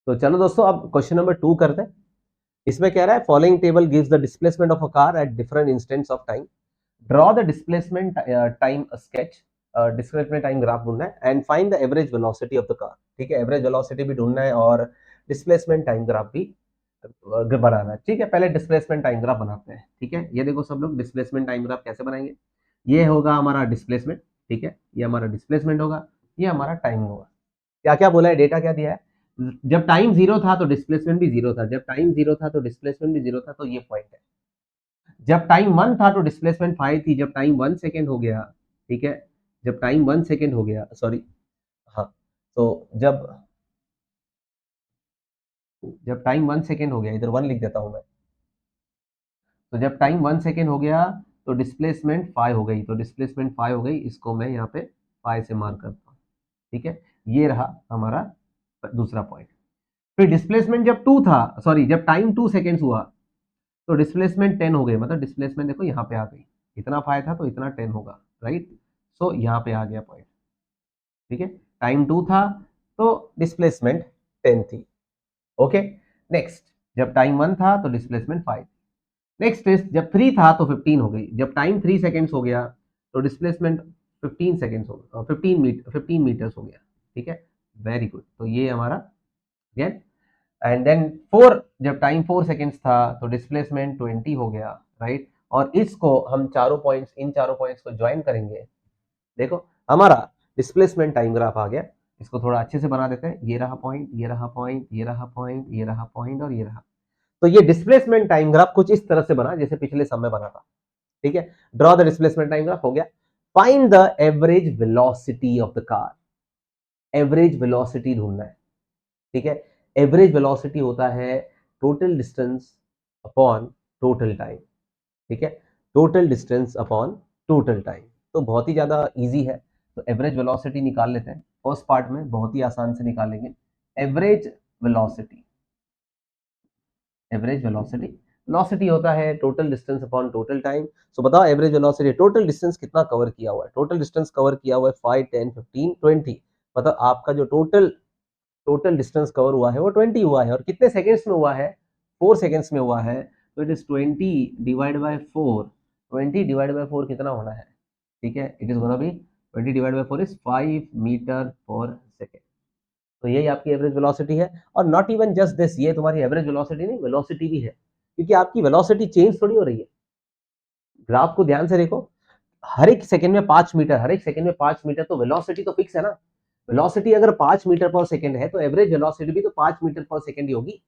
तो चलो दोस्तों अब क्वेश्चन नंबर 2 करते हैं। इसमें कह रहा है following table gives the displacement of a car at different instants of time, draw the displacement time sketch, displacement time graph ढूंढना है and find the average velocity of the car. ठीक है, एवरेज वेलोसिटी भी ढूंढना है और displacement time graph भी बनाना है। ठीक है, पहले डिस्प्लेसमेंट टाइम ग्राफ बनाते हैं। ठीक है, ये देखो सब लोग डिस्प्लेसमेंट टाइम ग्राफ कैसे बनाएंगे। ये होगा हमारा डिस्प्लेसमेंट। ठीक है, ये हमारा डिस्प्लेसमेंट होगा, ये हमारा टाइम होगा। क्या क्या बोला है, डेटा क्या दिया है। जब टाइम जीरो था तो डिस्प्लेसमेंट भी जीरो था, जब टाइम जीरो था तो डिस्प्लेसमेंट भी जीरो था, तो ये पॉइंट है। जब टाइम 1 था तो डिस्प्लेसमेंट 5 थी, जब टाइम 1 सेकेंड हो गया, ठीक है, जब टाइम 1 सेकेंड हो गया, सॉरी, हाँ, तो जब जब टाइम 1 सेकेंड हो गया, इधर 1 लिख देता हूं मैं। तो जब टाइम 1 सेकेंड हो गया तो डिस्प्लेसमेंट 5 हो गई, तो डिस्प्लेसमेंट 5 हो गई, इसको मैं यहाँ पे 5 से मार्क करता हूँ। ठीक है, ये रहा हमारा दूसरा पॉइंट। फिर डिस्प्लेसमेंट जब 2 था, सॉरी, जब टाइम 2 सेकेंड्स हुआ तो डिस्प्लेसमेंट 10 हो गई, मतलब डिस्प्लेसमेंट देखो यहाँ पे आ गई, इतना 5 था तो इतना 10 होगा, राइट। सो यहाँ पे आ गया पॉइंट। ठीक है, टाइम 2 था तो डिस्प्लेसमेंट 10 थी। ओके, नेक्स्ट, जब टाइम 1 था तो डिस्प्लेसमेंट 5। नेक्स्ट इज जब 3 था तो 15 हो गई, जब टाइम 3 सेकेंड्स हो गया तो डिस्प्लेसमेंट 15 सेकेंड्स हो गया, 15 मीटर्स हो गया। ठीक है, वेरी गुड, तो ये हमारा गेट। एंड देन 4, जब टाइम 4 सेकेंड्स था तो डिस्प्लेसमेंट 20 हो गया, राइट। और इसको हम चारों पॉइंट्स, इन चारों पॉइंट्स को ज्वाइन करेंगे, देखो हमारा डिस्प्लेसमेंट टाइम ग्राफ आ गया। इसको थोड़ा अच्छे से बना देते हैं, ये रहा पॉइंट, ये रहा पॉइंट, ये रहा पॉइंट, ये रहा पॉइंट और ये रहा। तो ये डिस्प्लेसमेंट टाइम ग्राफ कुछ इस तरह से बना जैसे पिछले समय बना था। ठीक है, draw the displacement time graph हो गया। Find the average velocity of the car, average velocity ढूंढना है। ठीक है, एवरेज वेलोसिटी होता है total distance upon total time. ठीक है, total distance upon total time, तो बहुत ही ज़्यादा इजी है। तो एवरेज वेलोसिटी निकाल लेते हैं, फर्स्ट पार्ट में बहुत ही आसान से निकालेंगे। Average velocity, average velocity, velocity होता है total distance upon total time. So बताओ एवरेज वेलोसिटी, टोटल डिस्टेंस कितना कवर किया हुआ है, टोटल डिस्टेंस कवर किया हुआ है 5, 10, 15, 20। मतलब आपका जो टोटल टोटल डिस्टेंस कवर हुआ है वो 20 हुआ है, और कितने सेकेंड्स में हुआ है, 4 सेकेंड्स में हुआ है। तो it is 20 divide by 4, 20 divide by 4 कितना होना है, ठीक है, it is gonna be 20 divide by 4 is 5 metre per second. तो यही आपकी एवरेज वेलोसिटी है। और नॉट इवन जस्ट दिस, ये तुम्हारी एवरेज वेलोसिटी नहीं, वेलोसिटी भी है, क्योंकि आपकी वेलोसिटी चेंज थोड़ी हो रही है। ग्राफ को ध्यान से देखो, हर एक सेकंड में 5 मीटर, हर एक सेकंड में 5 मीटर, तो वेलोसिटी तो फिक्स है ना। वेलोसिटी अगर 5 मीटर पर सेकंड है तो एवरेज वेलोसिटी भी तो 5 मीटर पर सेकंड ही होगी।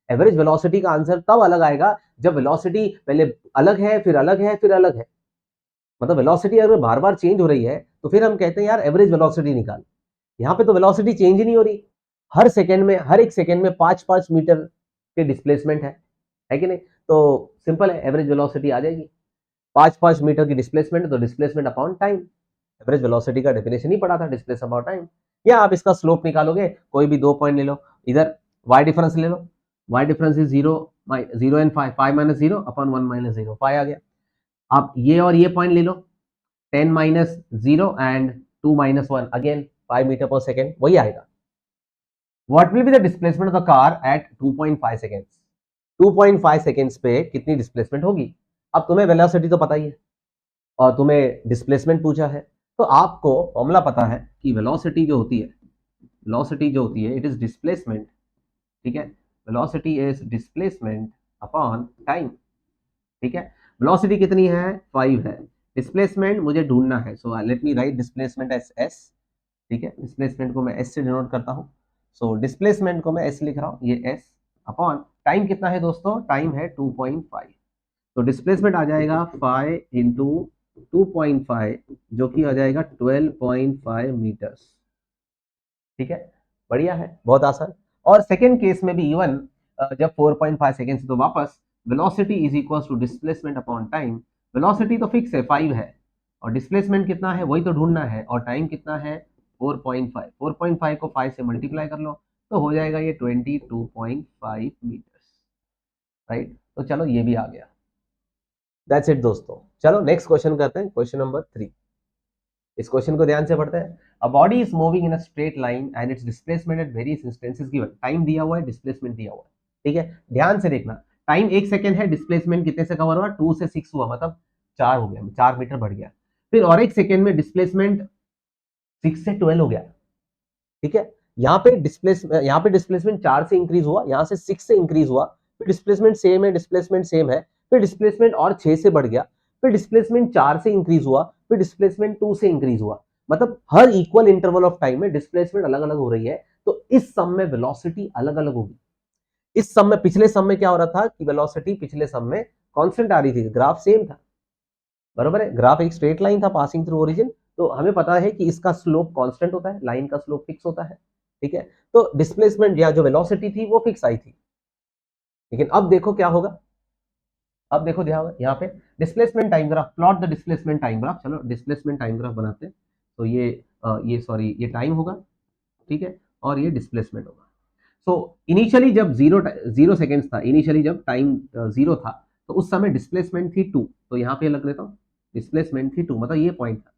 एवरेज वेलोसिटी का आंसर तब अलग आएगा जब वेलोसिटी पहले अलग है, फिर अलग है, फिर अलग है। मतलब वेलोसिटी अगर बार बार चेंज हो रही है तो फिर हम कहते हैं यार एवरेज वेलोसिटी निकाल। यहाँ पे तो वेलोसिटी चेंज ही नहीं हो रही, हर सेकंड में, हर एक सेकंड में 5-5 मीटर के डिस्प्लेसमेंट है कि नहीं। तो सिंपल है, एवरेज वेलोसिटी आ जाएगी। 5-5 मीटर की डिस्प्लेसमेंट, तो displacement upon time. Average velocity का डेफिनेशन ही पढ़ा था, डिस्प्लेस अपॉन टाइम। या आप इसका स्लोप निकालोगे, कोई भी 2 पॉइंट ले लो, इधर वाई डिफरेंस ले लो, Y difference is 0, 0 and 5, 5 minus 0 upon 1 minus 0, 5 आ गया। आप ये और ये पॉइंट ले लो, 10 minus 0 and 2 minus 1, again 5 metre per second, वही आएगा। What will be the displacement of the car at 2.5 seconds, 2.5 seconds पे कितनी डिस्प्लेसमेंट होगी। अब तुम्हें वेलोसिटी तो पता ही है और तुम्हें डिस्प्लेसमेंट पूछा है, तो आपको फॉर्मूला पता है कि वेलोसिटी जो होती है, वेलोसिटी जो होती है इट इज डिस्प्लेसमेंट। ठीक है, velocity is displacement upon time. ठीक है, वेलोसिटी कितनी है, 5 है, डिस्प्लेसमेंट मुझे ढूंढना है, so let me right displacement S S. ठीक है, डिस्प्लेसमेंट को मैं एस से डिनोट करता हूँ। सो डिस्प्लेसमेंट को मैं एस लिख रहा हूँ, ये एस अपॉन टाइम कितना है दोस्तों, टाइम है 2.5। तो डिस्प्लेसमेंट आ जाएगा 5 इंटू 2.5, जो कि आ जाएगा 12.5 मीटर्स। ठीक है, बढ़िया है, बहुत आसान। और सेकेंड केस में भी इवन जब 4.5 सेकेंड से, तो वापस velocity is equal to displacement upon time. Velocity तो फिक्स है 5 है, और डिस्प्लेसमेंट कितना है वही तो ढूंढना है, और टाइम कितना है 4.5, 4.5 को 5 से मल्टीप्लाई कर लो तो हो जाएगा ये 22.5 मीटर्स, राइट। तो चलो ये भी आ गया। दैट्स इट दोस्तों, चलो नेक्स्ट क्वेश्चन करते हैं, क्वेश्चन नंबर 3। इस क्वेश्चन को ध्यान से पढ़ते हैं। A body is moving in a straight line and its displacement at various instances given. Time दिया हुआ है, डिस्प्लेसमेंट दिया हुआ है, ठीक है। ध्यान से देखना, टाइम 1 सेकंड है, डिस्प्लेसमेंट कितने से कवर हुआ, 2 से 6 हुआ, मतलब 4 हो गया, 4 मीटर बढ़ गया। फिर और 1 सेकंड में डिस्प्लेसमेंट 6 से 12 हो गया, ठीक है। यहाँ पे डिस्प्लेसमेंट 4 से इंक्रीज हुआ, यहाँ से 6 से इंक्रीज हुआ, फिर डिस्प्लेसमेंट सेम है, डिस्प्लेसमेंट सेम है, फिर डिस्प्लेसमेंट और 6 से बढ़ गया, फिर डिस्प्लेसमेंट 4 से इंक्रीज हुआ, फिर डिस्प्लेसमेंट 2 से इंक्रीज हुआ। मतलब हर इक्वल इंटरवल ऑफ टाइम में डिस्प्लेसमेंट अलग अलग हो रही है। तो इस सम में वेलोसिटी अलग अलग होगी। इस सम में, पिछले सम में क्या हो रहा था कि वेलोसिटी पिछले सम में कांस्टेंट आ रही थी, ग्राफ सेम था, बरोबर है, ग्राफ एक स्ट्रेट लाइन था पासिंग थ्रू ओरिजिन। तो हमें पता है कि इसका स्लोप कांस्टेंट होता है, लाइन का स्लोप फिक्स होता है, ठीक है। तो डिस्प्लेसमेंट या जो वेलोसिटी थी वो फिक्स आई थी। लेकिन अब देखो क्या होगा, अब देखो ध्यान यहाँ पे displacement time graph, plot the displacement time graph. चलो डिस्प्लेसमेंट टाइम ग्राफ बनाते हैं। तो ये सॉरी, ये टाइम होगा, ठीक है, और ये डिस्प्लेसमेंट होगा। सो इनिशियली जब जीरो सेकेंड्स था, इनिशियली जब टाइम जीरो था, तो उस समय डिस्प्लेसमेंट थी 2। तो यहाँ पे लग लेता हूँ, डिस्प्लेसमेंट थी 2, मतलब ये पॉइंट था।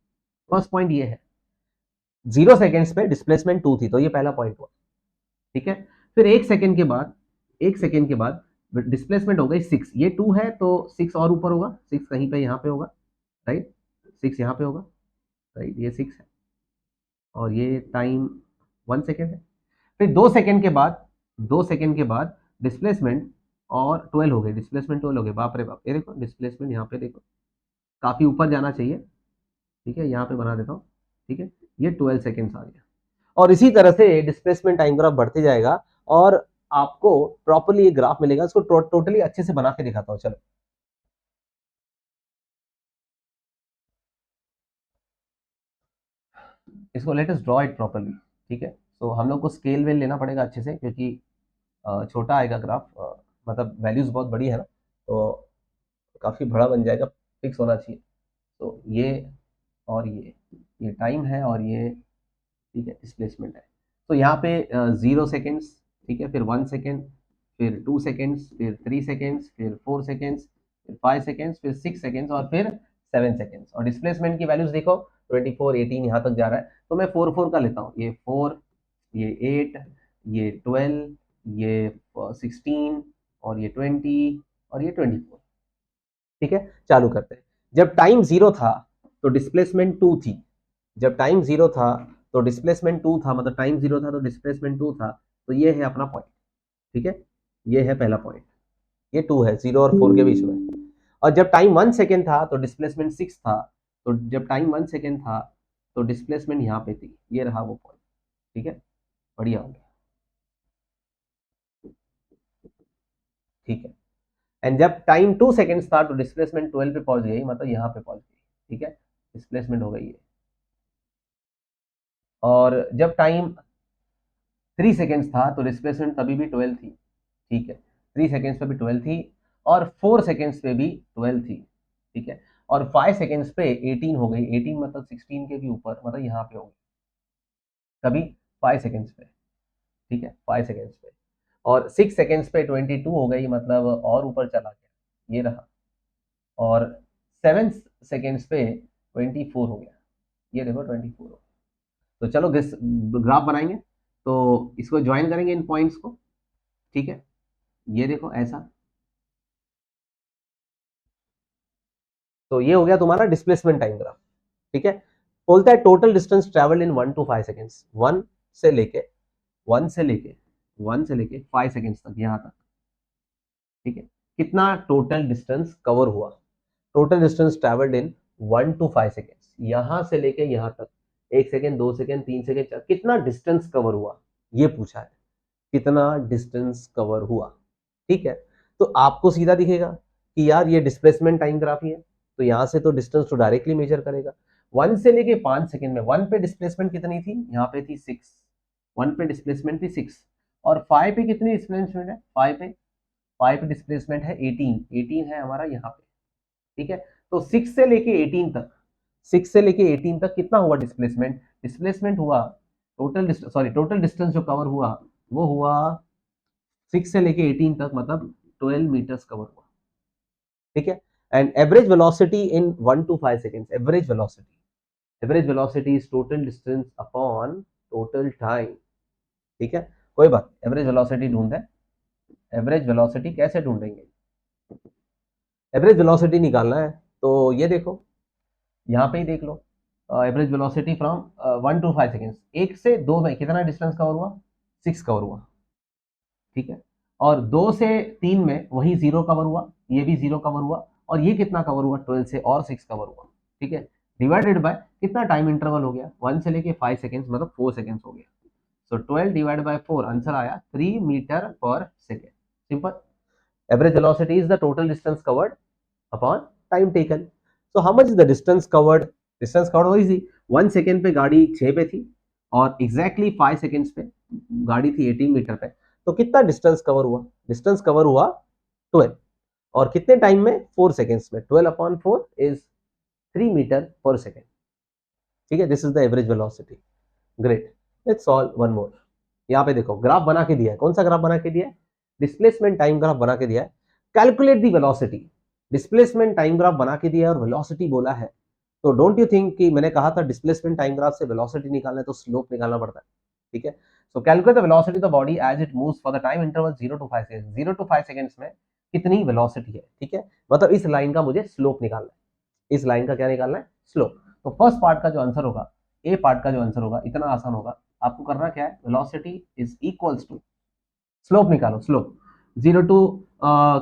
फर्स्ट पॉइंट ये है, 0 सेकेंड्स पे डिस्प्लेसमेंट 2 थी, तो ये पहला पॉइंट हुआ, ठीक है। फिर 1 सेकेंड के बाद, 1 सेकेंड के बाद डिस्प्लेसमेंट हो गई 6। ये 2 है तो 6 और ऊपर होगा, 6 कहीं पे यहाँ पे होगा, राइट, 6 यहाँ पे होगा, राइट, ये 6 है, और ये टाइम 1 सेकेंड है। फिर 2 सेकेंड के बाद, 2 सेकेंड के बाद डिस्प्लेसमेंट और 12 हो गए, डिस्प्लेसमेंट 12 हो गए, बाप रे बाप। ये देखो डिस्प्लेसमेंट यहाँ पे देखो, काफी ऊपर जाना चाहिए, ठीक है, यहाँ पे बना देता हूँ, ठीक है, ये 12 सेकेंड्स आ गया। और इसी तरह से डिस्प्लेसमेंट टाइम ग्राफ बढ़ते जाएगा, और आपको प्रॉपर्ली ये ग्राफ मिलेगा। इसको टोटली अच्छे से बना के दिखाता हूँ, चलो। इसको let us draw it properly, ठीक है। तो हम लोग को स्केल वेल लेना पड़ेगा अच्छे से, क्योंकि छोटा आएगा ग्राफ, मतलब वैल्यूज बहुत बड़ी है ना, तो काफी बड़ा बन जाएगा, फिक्स होना चाहिए। तो ये और ये टाइम है, और ये, ठीक है, डिस्प्लेसमेंट है। तो यहाँ पे 0 सेकेंड्स, ठीक है, फिर 1 सेकेंड, फिर 2 सेकेंड्स, फिर 3 सेकेंड्स, फिर 4 सेकेंड्स, फिर 5 सेकेंड्स, फिर 6 सेकेंड्स, और फिर 7 सेकेंड्स। और डिस्प्लेसमेंट की वैल्यूज देखो, 24, 18 यहाँ तक जा रहा है। तो मैं 4 4 का लेता हूँ, ये 4, ये 8, ये 12, ये 16, और ये 20, और ये 24, ठीक है। चालू करते हैं। जब टाइम जीरो था तो डिस्प्लेसमेंट 2 थी, जब टाइम जीरो था तो डिस्प्लेसमेंट 2 था, मतलब टाइम जीरो था तो डिस्प्लेसमेंट 2 था। तो ये है अपना पॉइंट, ठीक है, ये है पहला पॉइंट, ये 2 है, 0 और 4 के बीच में। और जब टाइम 1 सेकेंड था तो डिस्प्लेसमेंट 6 था। तो जब टाइम 1 सेकेंड था तो डिस्प्लेसमेंट यहाँ पे थी, ये रहा वो पॉइंट, ठीक है, बढ़िया हो गया, ठीक है। एंड जब टाइम 2 सेकेंड्स था तो डिस्प्लेसमेंट 12 पे पहुंच गई, मतलब यहाँ पे पहुंच गई, ठीक है, डिस्प्लेसमेंट हो गई है। और जब टाइम 3 सेकेंड्स था तो डिस्प्लेसमेंट तभी भी 12 थी, ठीक है, 3 सेकेंड्स पे भी 12 थी, और 4 सेकेंड्स पे भी 12 थी, ठीक है, और 5 सेकेंड्स पे 18 हो गई, 18 मतलब 16 के भी ऊपर, मतलब यहाँ पे हो गई कभी 5 सेकेंड्स पे, ठीक है, 5 सेकेंड्स पे। और 6 सेकेंड्स पे 22 हो गई, मतलब और ऊपर चला गया, ये रहा। और 7 सेकेंड्स पे 24 हो गया, ये देखो 24 हो गया। तो चलो ग्राफ बनाएंगे, तो इसको ज्वाइन करेंगे इन पॉइंट्स को, ठीक है, ये देखो ऐसा। तो ये हो गया तुम्हारा डिस्प्लेसमेंट टाइम ग्राफ, ठीक है। बोलता है total distance travel in 1 to 5 seconds, से लेके वन से लेके 5 सेकेंड्स तक, यहाँ तक, ठीक है। कितना टोटल डिस्टेंस कवर हुआ, total distance travelled in 1 to 5 seconds, यहां से लेके यहाँ तक, 1 सेकेंड, 2 सेकेंड, 3 सेकेंड, कितना डिस्टेंस कवर हुआ, ये पूछा है, कितना डिस्टेंस कवर हुआ, ठीक है। तो आपको सीधा दिखेगा कि यार ये डिस्प्लेसमेंट टाइम ग्राफ ही है, तो यहां से तो डिस्टेंस तो डायरेक्टली मेजर करेगा। 1 से लेके 5 सेकेंड में 1 पे डिस्प्लेसमेंट कितनी थी, यहाँ पे थी 6, 1 पे डिस्प्लेसमेंट थी 6, और 5 पे कितनी डिस्प्लेसमेंट है, 5 पे डिस्प्लेसमेंट है 18, 18 है हमारा यहाँ पे, ठीक है। तो 6 से लेके 18 तक, 6 से लेके 18 तक कितना हुआ डिस्प्लेसमेंट, डिस्प्लेसमेंट हुआ, टोटल डिस्टेंस जो कवर हुआ वो हुआ 6 से लेके 18 तक, मतलब 12 मीटर्स कवर हुआ, ठीक है। And average velocity in 1 to 5 seconds, average velocity, average velocity is total distance upon total time. ठीक है, कोई बात, एवरेज वेलोसिटी ढूंढे। एवरेज वेलोसिटी कैसे ढूंढेंगे? एवरेज वेलोसिटी निकालना है तो ये देखो, यहाँ पे ही देख लो, average velocity from 1 to 5 seconds, 1 से 2 में कितना डिस्टेंस कवर हुआ? 6 कवर हुआ। ठीक है, और 2 से 3 में वही 0 कवर हुआ, ये भी 0 कवर हुआ, और ये कितना कवर हुआ? 12 से और 6 कवर हुआ। ठीक है, डिवाइडेड बाय कितना टाइम इंटरवल हो गया? 1 से लेके 5 सेकेंड्स, मतलब 4 सेकेंड्स हो गया। सो 12 डिवाइड बाय 4, आंसर आया 3 metre per second. Simple. Average velocity is the total distance covered upon time taken. So how much is the distance covered? Distance covered हो इजी, 1 सेकेंड पे गाड़ी 6 पे थी, और एग्जैक्टली 5 सेकेंड्स पे गाड़ी थी 18 मीटर पे। तो कितना डिस्टेंस कवर हुआ? डिस्टेंस कवर हुआ 12, और कितने टाइम में? 4 सेकेंड्स में। 12 upon 4 is 3 metre per second. ठीक है, this is the average velocity. Great, let's solve one more. यहाँ पे देखो, ग्राफ बना के दिया है। कौन सा ग्राफ बना के दिया है? डिस्प्लेसमेंट टाइम ग्राफ बना के दिया है। Calculate the velocity. Displacement time graph बना के दिया है और वेलोसिटी बोला है, तो डोंट यू थिंक कि मैंने कहा था डिस्प्लेसमेंट टाइम ग्राफ से वेलोसिटी निकालना है तो स्लोप निकालना पड़ता है। ठीक है, so calculate the velocity of the body as it moves for the time interval 0 to 5 seconds. 0 to 5 seconds में कितनी वेलोसिटी है? ठीक है, मतलब इस लाइन का मुझे स्लोप निकालना है। इस लाइन का क्या निकालना है? स्लोप। तो फर्स्ट पार्ट का जो आंसर होगा, ए पार्ट का जो आंसर होगा, इतना आसान होगा। आपको करना क्या है? Velocity is equals to slope निकालो। स्लोप 0 to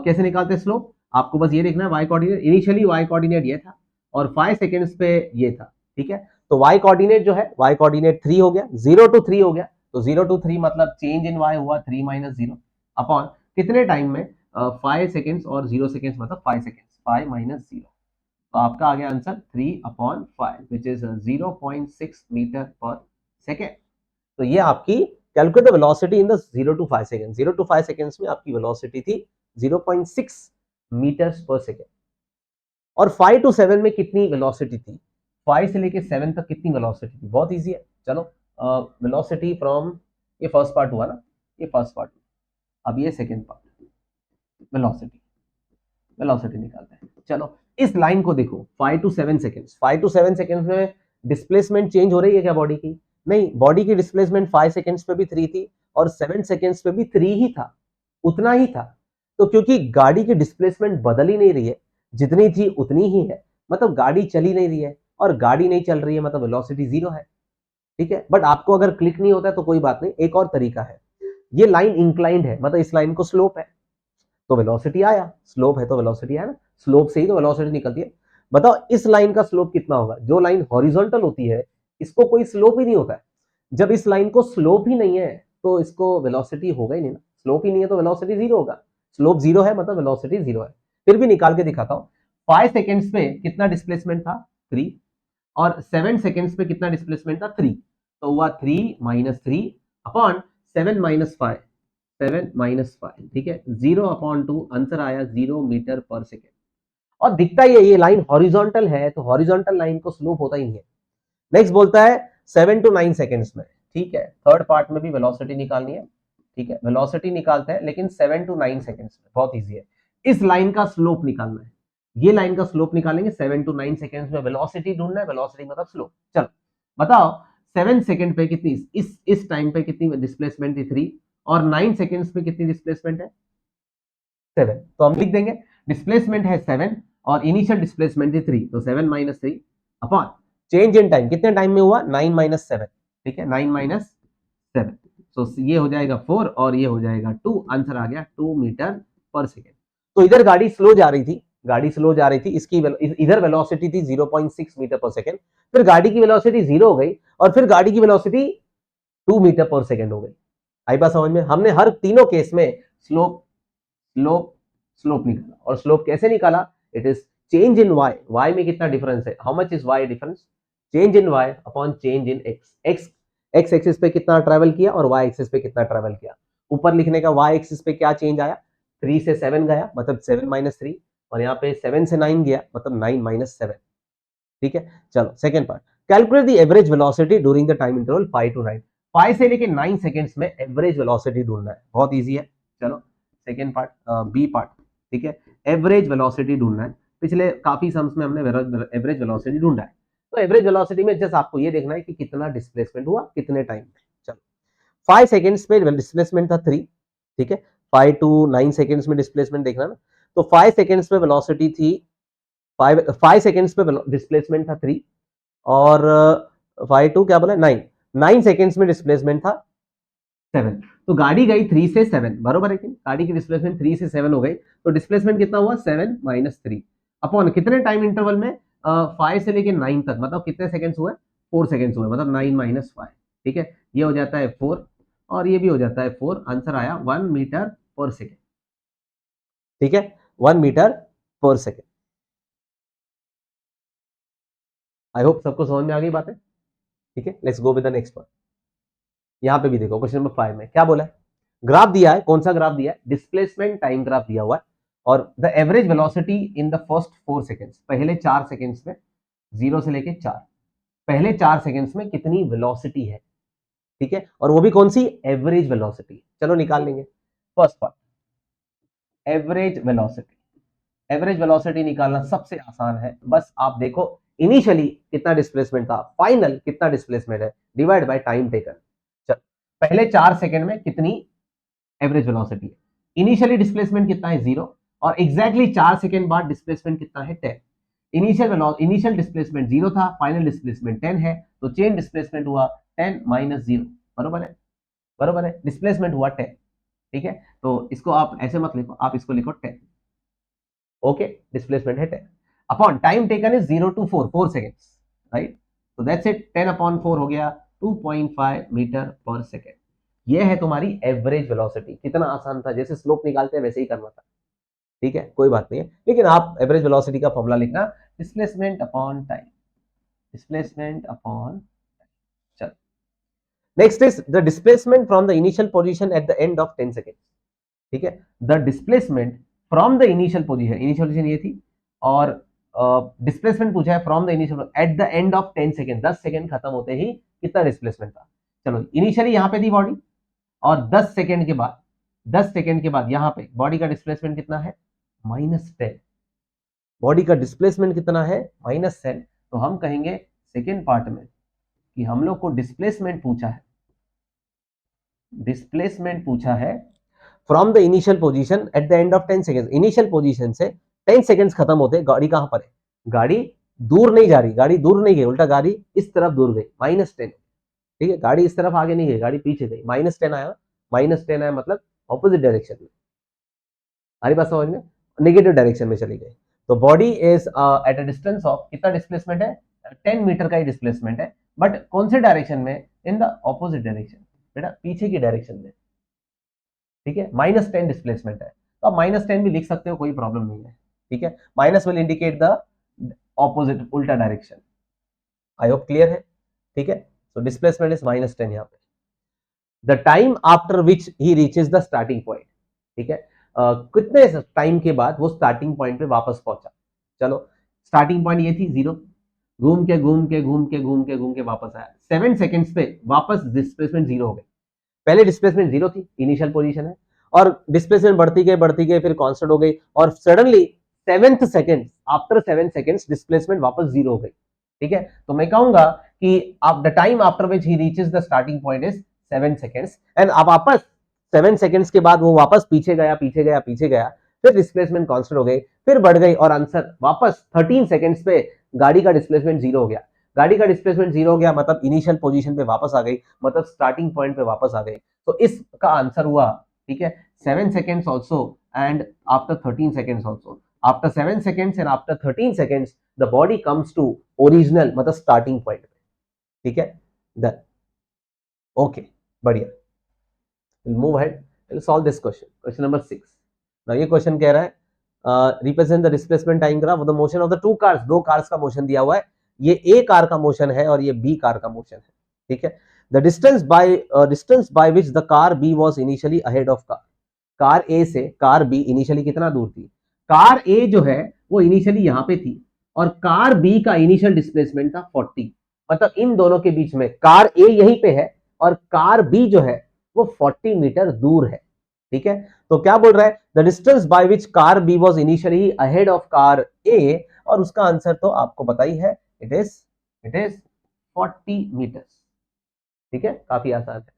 कैसे निकालते हैं स्लोप? आपको बस ये देखना है, Y coordinate, initially Y coordinate ये था और 5 सेकेंड्स पे ये था। ठीक है, तो वाई कोऑर्डिनेट जो है, वाई कोऑर्डिनेट 3 हो गया, 0 to 3 हो गया, तो 0 to 3 मतलब चेंज इन वाई हुआ 3 - 0 अपॉन कितने टाइम में? 5 सेकेंड्स, और 0 सेकेंड्स मतलब 5 सेकेंड्स, 5 - 0। तो आपका आ गया answer 3/5 which is 0.6 metre per second. तो ये आपकी calculate the velocity in the 0 to 5 second. 0 to 5 seconds में आपकी वेलोसिटी थी 0.6 मीटर्स पर सेकंड। और 5 to 7 में कितनी वेलोसिटी थी? 5 से लेके 7 तक कितनी वेलोसिटी थी? बहुत इजी है, चलो वेलोसिटी फ्रॉम, ये फर्स्ट पार्ट हुआ ना, ये फर्स्ट पार्ट। अब ये सेकंड पार्ट, वेलोसिटी। वेलोसिटी निकालते हैं। चलो इस लाइन को देखो, 5 to 7 सेकंड्स। 5 to 7 सेकंड्स में डिस्प्लेसमेंट चेंज हो रही है क्या बॉडी की? नहीं, बॉडी की डिस्प्लेसमेंट 5 सेकंड्स पे भी 3 थी और 7 सेकंड्स पे भी 3 ही था, उतना ही था। तो क्योंकि गाड़ी की डिस्प्लेसमेंट बदल ही नहीं रही है, जितनी थी उतनी ही है, मतलब गाड़ी चल ही नहीं रही है, और गाड़ी नहीं चल रही है मतलब वेलोसिटी 0 है। ठीक है, बट आपको अगर क्लिक नहीं होता है तो कोई बात नहीं, एक और तरीका है। ये लाइन इंक्लाइंड है, मतलब इस लाइन को स्लोप है, तो वेलोसिटी आया। स्लोप है तो वेलोसिटी है ना, स्लोप से ही तो वेलोसिटी निकलती है। बताओ इस लाइन का स्लोप कितना होगा? जो लाइन हॉरिजॉन्टल होती है इसको कोई स्लोप ही नहीं होता है। जब इस लाइन को स्लोप ही नहीं है तो इसको वेलोसिटी होगा ही नहीं ना। स्लोप ही नहीं है तो वेलोसिटी 0 होगा। स्लोप 0 है मतलब वेलोसिटी 0 है। फिर भी निकाल के दिखाता हूँ। 5 सेकेंड्स पे कितना डिस्प्लेसमेंट था? 3। और 7 सेकेंड्स पे कितना डिस्प्लेसमेंट था? 3। तो हुआ 3 - 3 अपॉन 7 - 5, 7 - 5। ठीक है, 0/2, आंसर आया 0 मीटर पर सेकेंड। और दिखता ही है ये लाइन हॉरिजॉन्टल है, तो हॉरिजॉन्टल लाइन को स्लोप होता ही नहीं है। नेक्स्ट बोलता है 7 to 9 सेकेंड्स में। ठीक है, थर्ड पार्ट में भी वेलोसिटी निकालनी है। ठीक है, वेलोसिटी निकालते हैं, लेकिन 7 to 9 सेकेंड्स में। बहुत इजी है, इस लाइन का स्लोप निकालना है। ये लाइन का स्लोप निकालेंगे, 7 to 9 सेकेंड्स में वेलोसिटी ढूंढना है। वेलोसिटी मतलब स्लोप। चलो बताओ 7 सेकेंड पे कितनी, इस टाइम पे कितनी डिस्प्लेसमेंट थी? 3। और 9 सेकेंड्स में कितनी डिस्प्लेसमेंट है? 7। तो हम लिख देंगे डिस्प्लेसमेंट है 7 और इनिशियल डिस्प्लेसमेंट थी 3, तो 7 - 3 अपॉन चेंज इन टाइम, कितने टाइम में हुआ? 9 - 7। ठीक है, 9 - 7, तो ये हो जाएगा 4 और ये हो जाएगा 2, आंसर आ गया 2 मीटर पर सेकेंड। तो इधर गाड़ी स्लो जा रही थी, गाड़ी स्लो जा रही थी, इसकी इधर वेलोसिटी थी 0.6 मीटर पर सेकेंड, फिर गाड़ी की वेलोसिटी 0 हो गई और फिर गाड़ी की वेलोसिटी 2 मीटर पर सेकेंड हो गई। आई बात समझ में? हमने हर तीनों केस में स्लोप स्लोप स्लोप निकाला। और स्लोप कैसे निकाला? It is change in Y. Y में कितना डिफरेंस है? How much is Y difference? Change in Y upon change in X. X axis पे कितना ट्रेवल किया और वाई एक्सिस पे कितना ट्रेवल किया। ऊपर लिखने का वाई एक्सिस पे क्या चेंज आया? 3 से 7 गया मतलब 7 - 3, और यहाँ पे 7 से 9 गया मतलब 9 - 7। ठीक है, चलो second part. Calculate the average velocity during the time interval 5 to 9। 5 से लेके 9 सेकंड्स में एवरेज वेलोसिटी ढूंढना है। बहुत इजी है, चलो सेकंड पार्ट, बी पार्ट। ठीक है, एवरेज वेलोसिटी ढूंढना है। पिछले काफी सम्स में हमने एवरेज वेलोसिटी ढूंढा है। तो एवरेज वेलोसिटी में जस्ट आपको ये देखना है कि कितना डिस्प्लेसमेंट हुआ कितने टाइम में। चलो 5 सेकेंड्स में डिस्प्लेसमेंट था 3, ठीक है, 5 to 9 सेकेंड्स में डिस्प्लेसमेंट देखना ना, तो 5 सेकेंड्स में वेलोसिटी थी 5 सेकेंड्स में डिस्प्लेसमेंट था 3 और 5 to क्या बोला 9 सेकेंड्स में डिस्प्लेसमेंट था 7। तो गाड़ी गई 3 से 7, बरोबर है कि गाड़ी की डिस्प्लेसमेंट 3 से 7 हो गई, तो डिस्प्लेसमेंट कितना हुआ 7 माइनस 3 अपॉन कितने टाइम इंटरवल में 5 से लेके 9 तक, मतलब कितने सेकंड्स हुए 4 सेकंड्स हुए, मतलब 9 माइनस 5, ठीक है, ये हो जाता है 4 और ये भी हो जाता है 4, आंसर आया 1 मीटर पर सेकेंड, ठीक है, 1 metre per second. I hope सबको समझ में आ गई बातें, ठीक है। Let's go with the next one. यहां पे भी देखो क्वेश्चन नंबर 5 में क्या बोला है, ग्राफ दिया है, कौन सा ग्राफ दिया है, डिस्प्लेसमेंट टाइम ग्राफ दिया हुआ है और the average velocity in the first 4 seconds, पहले 4 सेकंड्स में 0 से लेके 4, पहले 4 सेकंड्स में कितनी वेलोसिटी है, ठीक है, और वो भी कौन सी एवरेज वेलोसिटी। चलो निकाल लेंगे। First part average velocity, average velocity निकालना सबसे आसान है, बस आप देखो इनिशियली कितना डिस्प्लेसमेंट था, फाइनल कितना डिस्प्लेसमेंट है, डिवाइड बाय टाइम टेकन। चलो पहले 4 सेकंड में कितनी एवरेज वेलोसिटी है, इनिशियली डिस्प्लेसमेंट कितना है 0 और एग्जैक्टली 4 सेकंड बाद डिस्प्लेसमेंट कितना है 10। इनिशियल डिस्प्लेसमेंट 0 था, फाइनल डिस्प्लेसमेंट 10 है, तो चेन डिस्प्लेसमेंट हुआ 10 माइनस 0, बरोबर है, बरोबर है, डिस्प्लेसमेंट हुआ 10, ठीक है। तो इसको आप ऐसे मत लिखो, आप इसको लिखो 10, ओके, डिस्प्लेसमेंट है 10 upon time taken is 0 to 4 seconds, right, तो दैट्स इट, 10 अपॉन 4 हो गया 2.5 मीटर पर सेकेंड। ये है तुम्हारी एवरेज वेलोसिटी। कितना आसान था, जैसे स्लोप निकालते हैं वैसे ही करना था, ठीक है, कोई बात नहीं है, लेकिन आप एवरेज वेलोसिटी का फॉर्मूला लिखना displacement upon time, displacement upon, चलो next is the displacement from the initial position at the end of 10 second, ठीक है, the displacement from the initial position ये थी और डिस्प्लेसमेंट पूछा है from the initial at the end of 10 second, 10 second खत्म होते ही कितना डिस्प्लेसमेंट था। चलो इनिशियली यहां पे थी बॉडी और 10 सेकेंड के बाद, 10 सेकेंड के बाद यहां पे बॉडी का डिस्प्लेसमेंट कितना है -10, बॉडी का डिस्प्लेसमेंट कितना है -10, तो हम कहेंगे सेकेंड पार्ट में कि हम लोग को डिस्प्लेसमेंट पूछा है from the initial position at the end of 10 second, initial position से 10 सेकेंड्स खत्म होते, गाड़ी कहां पर है, गाड़ी दूर नहीं जा रही, गाड़ी दूर नहीं गई, उल्टा गाड़ी इस तरफ दूर गई -10, ठीक है, गाड़ी इस तरफ आगे नहीं गई, गाड़ी पीछे गई, -10 आया, -10 आया मतलब ऑपोजिट डायरेक्शन में, हमारी बात समझ में, नेगेटिव डायरेक्शन में चली गई, तो body is at a distance of, कितना डिस्प्लेसमेंट है 10 मीटर का ही डिस्प्लेसमेंट है, बट कौन से डायरेक्शन में, इन द ऑपोजिट डायरेक्शन, बेटा पीछे की डायरेक्शन में, ठीक है, -10 डिस्प्लेसमेंट है, तो आप -10 भी लिख सकते हो, कोई प्रॉब्लम नहीं है, ठीक है, minus will indicate the opposite, उल्टा डायरेक्शन। आई होप क्लियर है, ठीक है, तो डिस्प्लेसमेंट इज -10 यहाँ पे। The time after which he reaches the starting point, ठीक है, कितने टाइम के बाद वो स्टार्टिंग पॉइंट पे वापस पहुंचा। चलो स्टार्टिंग पॉइंट ये थी 0, घूम के वापस आया, 7 सेकेंड्स पे वापस डिस्प्लेसमेंट 0 हो गई, पहले डिस्प्लेसमेंट 0 थी, इनिशियल पोजीशन है, और डिस्प्लेसमेंट बढ़ती गई फिर कांस्टेंट हो गई और suddenly 7th second, after 7 seconds displacement वापस 0 हो गई, ठीक है, तो मैं कहूंगा कि आप the time after which he reaches the starting point is 7 seconds and अब वापस 7 सेकंड्स के बाद वो वापस पीछे गया, फिर डिस्प्लेसमेंट कांस्टेंट हो गई, फिर बढ़ गई और आंसर वापस 13 सेकंड्स पे गाड़ी का डिस्प्लेसमेंट 0 हो गया, गाड़ी का डिस्प्लेसमेंट 0 हो गया मतलब इनिशियल पोजीशन पे वापस आ गई, मतलब स्टार्टिंग पॉइंट पे वापस आ गई, तो इसका आंसर हुआ, ठीक है, 7 seconds also and after 13 seconds also, after 7 seconds and after 13 seconds the body comes to original मतलब starting point, ठीक है, done, okay, बढ़िया, we'll move ahead, we'll solve this question number 6। now ये क्वेश्चन कह रहा है represent the displacement time graph of the motion of the two cars, दो cars का मोशन दिया हुआ है, ये ए कार का मोशन है और ये बी कार का मोशन है, ठीक है, the distance by which the car B was initially ahead of car A से कार बी इनिशियली कितना दूर थी, कार ए जो है वो इनिशियली यहां पे थी और कार बी का इनिशियल डिस्प्लेसमेंट था 40, मतलब इन दोनों के बीच में कार ए यहीं पे है और कार बी जो है वो 40 मीटर दूर है, ठीक है, तो क्या बोल रहा है, the distance by which car B was initially ahead of car A, और उसका आंसर तो आपको पता ही है, it is it is 40 metres. ठीक है, काफी आसान है।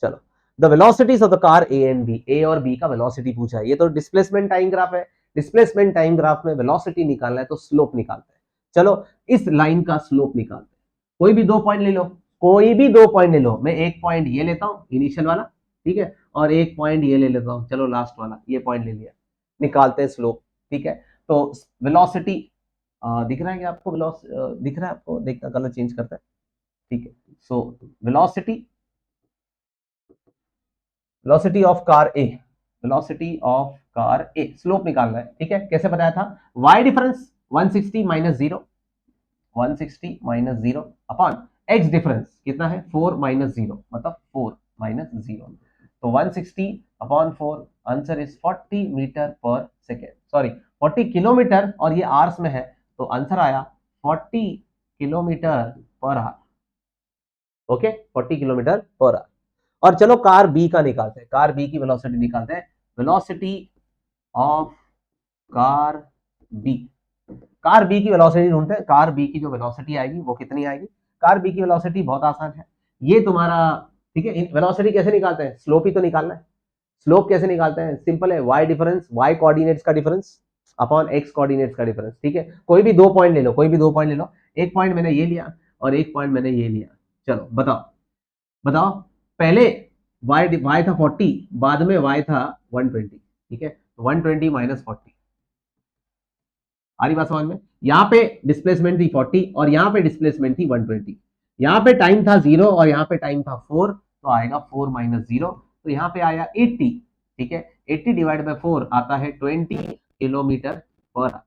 चलो, the velocities of the car A and B, A और बी का वेलोसिटी पूछा है। ये तो डिस्प्लेसमेंट टाइम ग्राफ है, डिस्प्लेसमेंट टाइम ग्राफ में वेलोसिटी निकालना है तो स्लोप निकालते हैं। चलो, इस लाइन का स्लोप निकालते हैं। कोई भी 2 पॉइंट ले लो, कोई भी 2 पॉइंट ले लो। मैं एक पॉइंट ये लेता हूं इनिशियल वाला, ठीक है, और एक पॉइंट ये ले लेता हूं, चलो लास्ट वाला, ये पॉइंट ले लिया। निकालते हैं स्लोप। ठीक है, तो वेलोसिटी दिख रहा है क्या आपको? दिख रहा है आपको? देखना, कलर चेंज करता है। ठीक है, so velocity, velocity of car A, velocity of car A, slope निकालना है। ठीक है, कैसे बताया था? y difference 160 minus 0, 160 minus 0 upon x difference कितना है? 4 माइनस 0, मतलब 4 माइनस 0, तो 160 upon 4, answer is 40 metre per second, sorry 40 kilometre, और ये आवर्स में है, तो आंसर आया 40 kilometre per hour. Okay, 40 kilometre per hour. और चलो कार बी का निकालते हैं, कार बी की वेलोसिटी निकालते हैं। Velocity of car B, car B की वेलोसिटी ढूंढते हैं। कार बी की जो वेलोसिटी आएगी वो कितनी आएगी? कार बी की वेलोसिटी बहुत आसान है, ये तुम्हारा, ठीक है। वेलोसिटी कैसे निकालते हैं? स्लोप ही तो निकालना है। स्लोप कैसे निकालते हैं? सिंपल है, y डिफरेंस, y कोऑर्डिनेट्स का डिफरेंस अपॉन x कोऑर्डिनेट्स का डिफरेंस। ठीक है, कोई भी 2 पॉइंट ले लो, कोई भी 2 पॉइंट ले लो। एक पॉइंट मैंने ये लिया और एक पॉइंट मैंने ये लिया। चलो बताओ, बताओ, पहले y था 40, बाद में y था 120। ठीक है, 120 माइनस 40, आ रही बात समझ में? यहाँ पे डिस्प्लेसमेंट थी 40 और यहाँ पे डिस्प्लेसमेंट थी 120। यहाँ पे टाइम था 0 और यहाँ पे टाइम था 4, तो आएगा 4 माइनस 0, तो यहाँ पे आया 80। ठीक है, 80 डिवाइड बाय 4 आता है 20 किलोमीटर पर आवर।